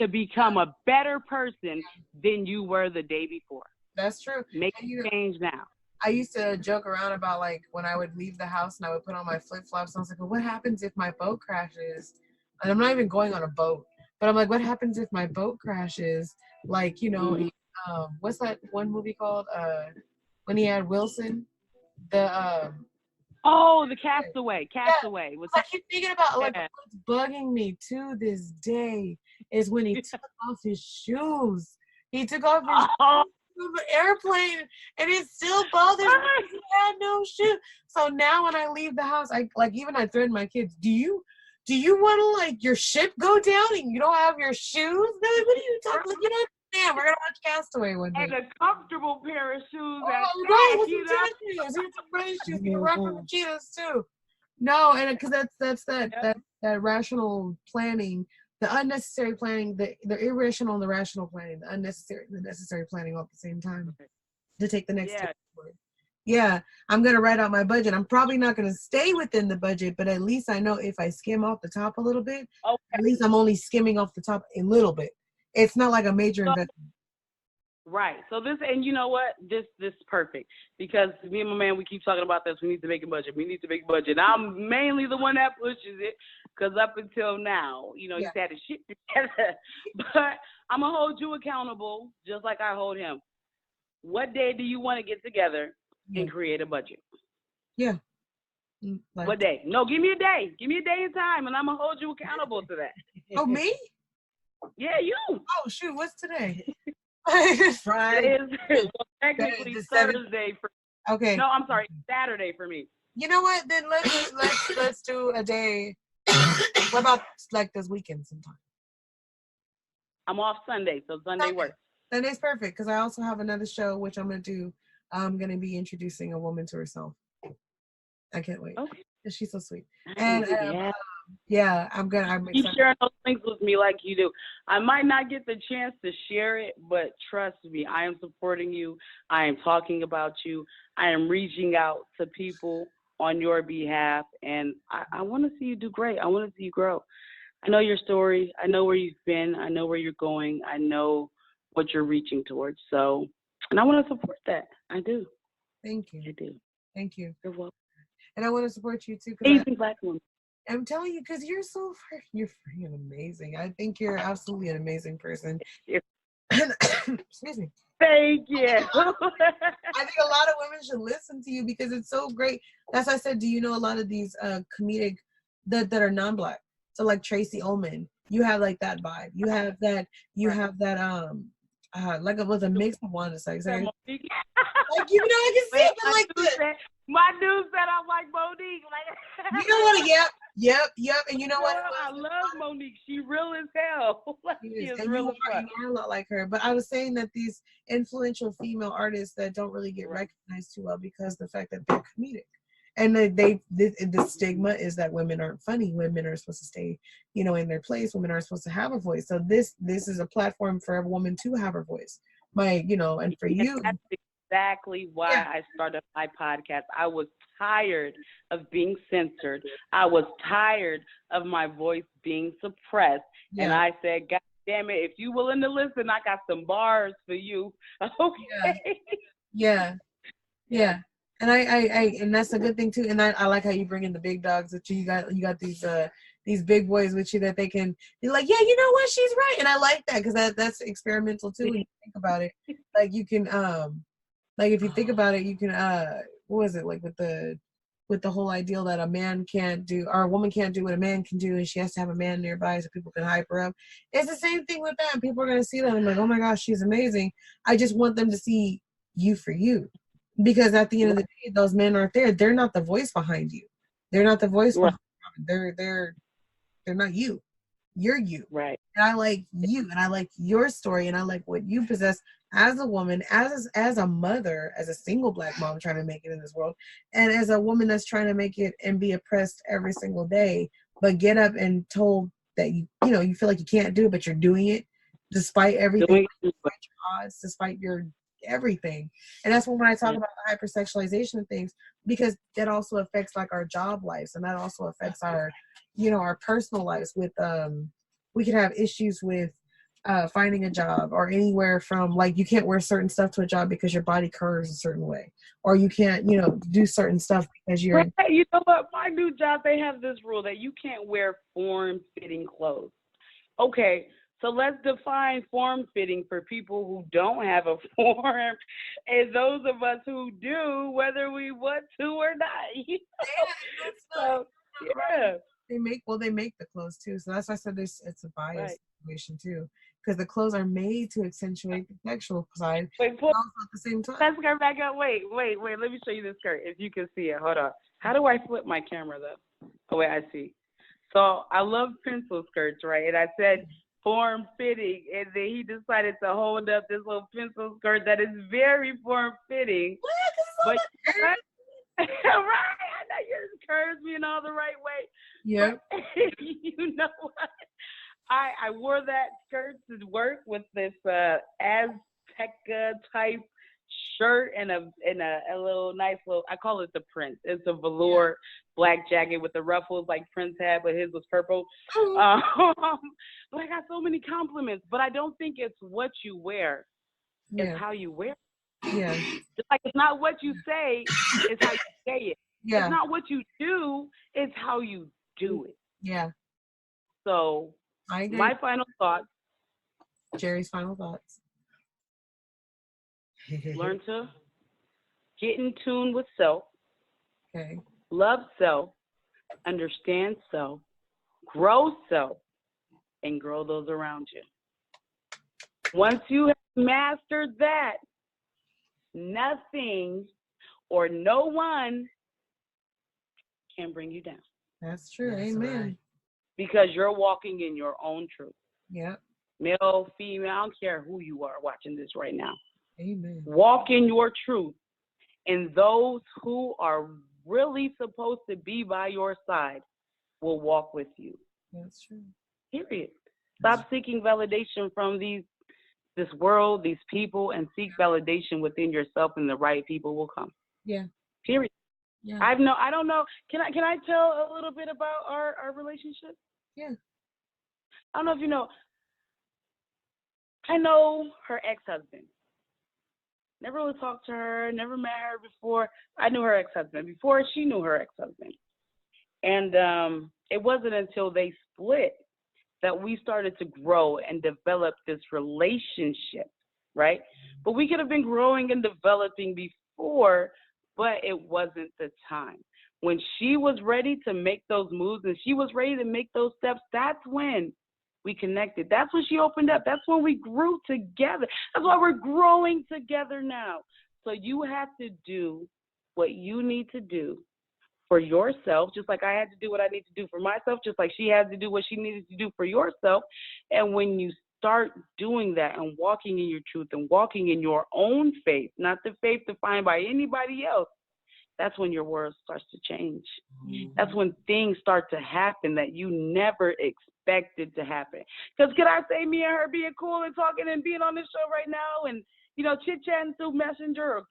to become a better person than you were the day before. That's true. Make a change now. I used to joke around about like when I would leave the house and I would put on my flip-flops. I was like, well, what happens if my boat crashes? And I'm not even going on a boat, but I'm like, what happens if my boat crashes? Like, you know, what's that one movie called? When he had Wilson, the Castaway. I keep thinking about like what's bugging me to this day is when he took off his shoes. He took off his shoes from an airplane, and it still bothers me. You had no shoe. So now when I leave the house, I threaten my kids. Do you want to like your ship go down and you don't have your shoes? They're like, what are you talking? Like, you don't understand. We're gonna watch Castaway one day. And a comfortable pair of shoes. Oh, right, with some tennis shoes. Here's some running shoes. You can run from the cheetahs too. No, and because that's that rational planning, the unnecessary planning, the irrational and the rational planning, the unnecessary and the necessary planning all at the same time to take the next step forward. Yeah, I'm gonna write out my budget. I'm probably not gonna stay within the budget, but at least I know if I skim off the top a little bit, at least I'm only skimming off the top a little bit. It's not like a major investment. Right. So this, and you know what? This is perfect because me and my man, we keep talking about this. We need to make a budget. We need to make a budget. I'm mainly the one that pushes it because up until now, you know, he's had his shit together. But I'm going to hold you accountable just like I hold him. What day do you want to get together and create a budget? Yeah. What day? No, give me a day. Give me a day and time, and I'm going to hold you accountable to that. Oh, me? Yeah, you. Oh, shoot. What's today? Friday. Well, technically Thursday for. Okay. No, I'm sorry, Saturday for me. You know what? Then let's do a day. What about like this weekend sometime? I'm off Sunday, so Sunday works. Sunday's perfect because I also have another show which I'm gonna do. I'm gonna be introducing a woman to herself. I can't wait. Okay. She's so sweet. And I'm excited. Keep sharing those links with me like you do. I might not get the chance to share it, but trust me, I am supporting you. I am talking about you. I am reaching out to people on your behalf, and I want to see you do great. I want to see you grow. I know your story. I know where you've been. I know where you're going. I know what you're reaching towards. So, and I want to support that. I do. Thank you. I do. Thank you. You're welcome. And I want to support you too. Amazing Black woman. I'm telling you, because you're freaking amazing. I think you're absolutely an amazing person. Excuse me. Thank you. I think a lot of women should listen to you because it's so great. That's why I said, do you know a lot of these comedic that are non-Black? So like Tracy Ullman, you have like that vibe. You have that. Like it was a mix of Wanda Sykes. Like you know, I can see it like my dude said I'm like Monique. Like you know what? Yep. And you know what? I love Monique. She real as hell. She is real as fuck. You are a lot like her. But I was saying that these influential female artists that don't really get recognized too well because the fact that they're comedic. And the stigma is that women aren't funny. Women are supposed to stay, you know, in their place. Women aren't supposed to have a voice. So this is a platform for a woman to have her voice. And for you. That's exactly why I started my podcast. I was tired of being censored. I was tired of my voice being suppressed. Yeah. And I said, God damn it, if you willing to listen, I got some bars for you. Okay. Yeah. And I and that's a good thing too. And I like how you bring in the big dogs that you got these big boys with you that they can be like, yeah, you know what, she's right. And I like that because that's experimental too when you think about it. Like you can like if you think about it, you can what was it like with the whole ideal that a man can't do or a woman can't do what a man can do and she has to have a man nearby so people can hype her up. It's the same thing with that. People are gonna see that and like, oh my gosh, she's amazing. I just want them to see you for you. Because at the end of the day, those men aren't there. They're not the voice behind you. They're not the voice behind you. They're not you. You're you. Right. And I like you and I like your story and I like what you possess as a woman, as a mother, as a single Black mom trying to make it in this world, and as a woman that's trying to make it and be oppressed every single day, but get up and told that you feel like you can't do it, but you're doing it despite everything, despite your odds, despite your everything. And that's when I talk about the hypersexualization of things, because that also affects like our job lives and that also affects our personal lives with we could have issues with finding a job or anywhere from like you can't wear certain stuff to a job because your body curves a certain way or you can't do certain stuff because you're you know what, my new job, they have this rule that you can't wear form-fitting clothes. Okay, so let's define form-fitting for people who don't have a form, and those of us who do, whether we want to or not. So, yeah. They make the clothes too. So that's why I said it's a bias situation too. because the clothes are made to accentuate the sexual side. Wait, But also at the same time. that skirt back up. Wait. Let me show you this skirt if you can see it. Hold on. How do I flip my camera though? Oh wait, I see. So I love pencil skirts, right? And I said form fitting, and then he decided to hold up this little pencil skirt that is very form fitting. But right, I know your curves being all the right way. Yeah. You know what? I wore that skirt to work with this Azteca type shirt and a little nice little, I call it the Prince. It's a velour black jacket with the ruffles like Prince had, but his was purple. But I got so many compliments, but I don't think it's what you wear. It's how you wear it. Yeah. Just like it's not what you say, it's how you say it. Yeah. It's not what you do, it's how you do it. Yeah. So I agree. my final thoughts. Jerry's final thoughts. Learn to get in tune with self. Okay. Love self. Understand self. Grow self. And grow those around you. Once you have mastered that, nothing or no one can bring you down. That's true. That's Amen. right. Because you're walking in your own truth. Yeah. Male, female, I don't care who you are watching this right now. Amen. Walk in your truth. And those who are really supposed to be by your side will walk with you. That's true. Period. Stop seeking validation from this world, these people, and seek validation within yourself, and the right people will come. Yeah. Period. Yeah. I don't know. Can I tell a little bit about our relationship? Yeah. I don't know if you know. I know her ex-husband. Never really talked to her, never met her before. I knew her ex-husband before she knew her ex-husband. And it wasn't until they split that we started to grow and develop this relationship, right? But we could have been growing and developing before, but it wasn't the time. When she was ready to make those moves and she was ready to make those steps, that's when we connected. That's when she opened up. That's when we grew together. That's why we're growing together now. So you have to do what you need to do for yourself, just like I had to do what I need to do for myself, just like she had to do what she needed to do for yourself. And when you start doing that and walking in your truth and walking in your own faith, not the faith defined by anybody else, that's when your world starts to change. Mm-hmm. That's when things start to happen that you never expected to happen. Because could I say me and her being cool and talking and being on this show right now and, chit-chatting through Messenger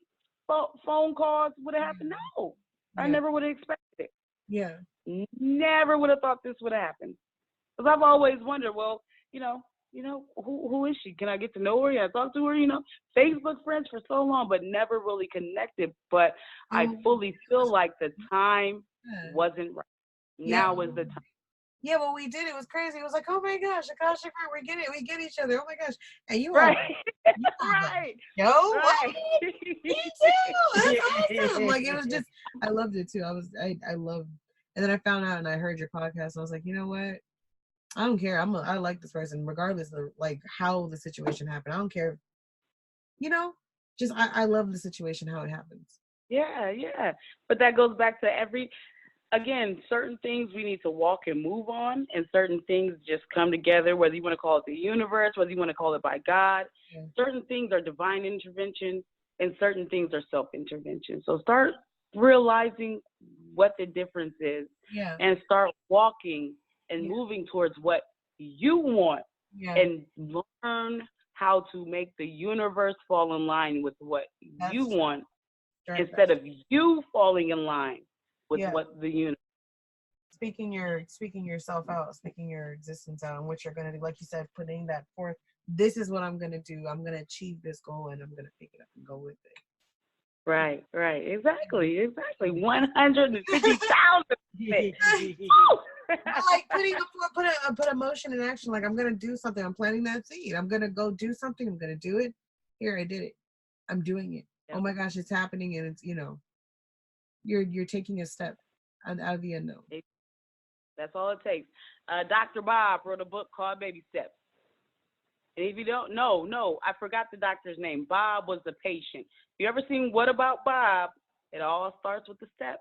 or phone calls would have happened? No. I never would have expected it. Yeah. Never would have thought this would have happened. Because I've always wondered, well, who is she? Can I get to know her? Can I talk to her? Facebook friends for so long, but never really connected. But I fully feel like the time wasn't right. Now is the time. Yeah, well, we did. It was crazy. It was like, oh my gosh, Akasha, we get it. We get each other. Oh my gosh. And you were right. Right. Yo, right. Me too. That's awesome. Like, it was just, I loved it too. I loved, and then I found out and I heard your podcast. And I was like, you know what? I don't care. I like this person, regardless of like how the situation happened. I don't care. Just I love the situation, how it happens. Yeah. But that goes back to certain things we need to walk and move on, and certain things just come together, whether you want to call it the universe, whether you want to call it by God. Yeah. Certain things are divine intervention, and certain things are self-intervention. So start realizing what the difference is, and start walking and moving towards what you want, and learn how to make the universe fall in line with what you want, instead of you falling in line with what the universe. Speaking yourself out, speaking your existence out, and what you're gonna do, like you said, putting that forth. This is what I'm gonna do. I'm gonna achieve this goal, and I'm gonna pick it up and go with it. Right. Exactly. 150,000. Like put a motion in action. Like, I'm gonna do something. I'm planting that seed. I'm gonna go do something. I'm gonna do it. Here, I did it. I'm doing it. Yep. Oh my gosh, it's happening, and it's you're taking a step out of the unknown. That's all it takes. Dr. Bob wrote a book called Baby Steps. And if you don't know, no, I forgot the doctor's name. Bob was the patient. If you ever seen What About Bob? It all starts with the steps.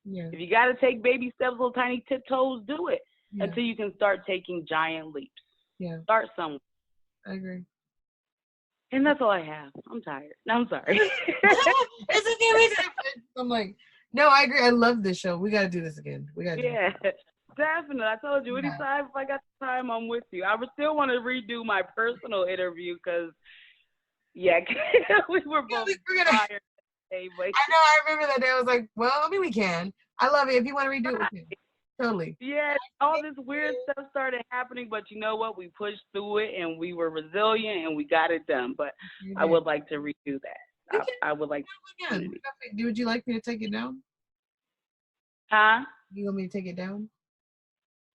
Yeah. If you got to take baby steps, little tiny tiptoes, do it Yeah. until you can start taking giant leaps. Yeah. Start somewhere. I agree. And that's all I have. I'm tired. No, I'm sorry. It's okay. I'm like, no, I agree. I love this show. We got to do this again. We got to do it. Definitely. I told you, anytime if I got the time, I'm with you. I would still want to redo my personal interview because, we were both tired. I know. I remember that day. I was like, well, I mean, we can. I love it. If you want to redo it, we can. Totally. Yeah, all this weird stuff started happening, but you know what? We pushed through it, and we were resilient, and we got it done. But I would like to redo that. I would like to. Would you like me to take it down? Huh? You want me to take it down?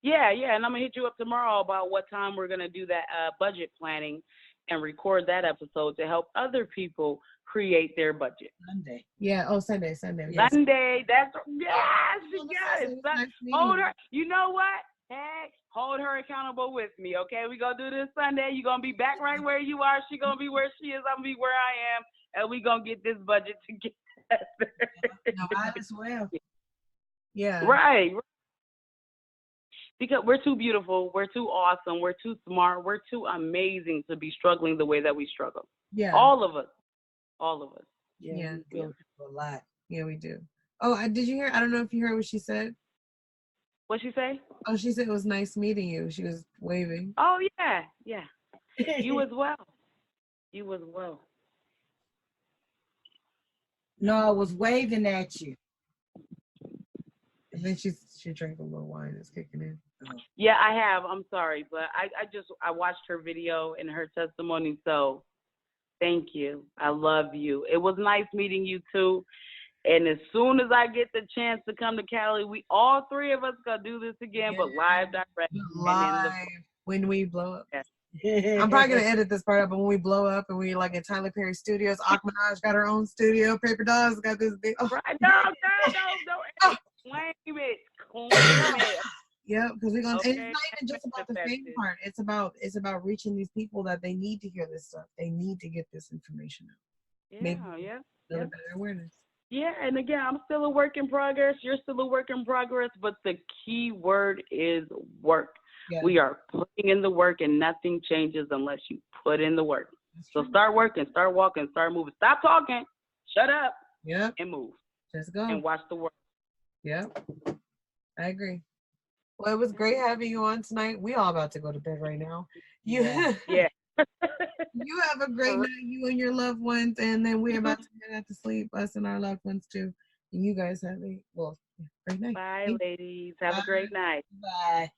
Yeah, and I'm going to hit you up tomorrow about what time we're going to do that budget planning and record that episode to help other people create their budget. Sunday. Yeah. Oh, Sunday. Yes. Sunday. That's yes. Nice hold her. You know what? Hey, hold her accountable with me. Okay, we gonna do this Sunday. You gonna be back right where you are. She gonna be where she is. I'm gonna be where I am, and we gonna get this budget together. No, I as well. Yeah. Right. Because we're too beautiful, we're too awesome, we're too smart, we're too amazing to be struggling the way that we struggle. Yeah. All of us. Yeah. We go through a lot. Yeah, we do. Oh, did you hear? I don't know if you heard what she said. What'd she say? Oh, she said it was nice meeting you. She was waving. Oh, yeah. You as well. No, I was waving at you. And then she drank a little wine. It's kicking in. Yeah, I have. I'm sorry, but I watched her video and her testimony, so thank you. I love you. It was nice meeting you too. And as soon as I get the chance to come to Cali, we all three of us gonna do this again, but live direct. Live when we blow up. Yeah. I'm probably gonna edit this part up, but when we blow up and we like in Tyler Perry Studios, Menage got her own studio, Paper Dolls got this big. Oh. Right. No. Claim it. Yeah, because we're gonna. Okay. And it's not even just about the fame part. It's about reaching these people that they need to hear this stuff. They need to get this information out. Yeah. Better awareness. Yeah, and again, I'm still a work in progress. You're still a work in progress, but the key word is work. Yeah. We are putting in the work, and nothing changes unless you put in the work. So start working, start walking, start moving. Stop talking. Shut up. Yeah. And move. Just go. And watch the work. Yep. I agree. Well, it was great having you on tonight. We all about to go to bed right now. Yeah. You have a great night, you and your loved ones, and then we're about to get out to sleep, us and our loved ones too. And you guys have a great night. Bye, ladies. Have a great night. Bye.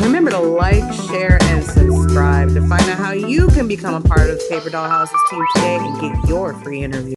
Remember to like, share, and subscribe to find out how you can become a part of Paper Doll House's team today and get your free interview.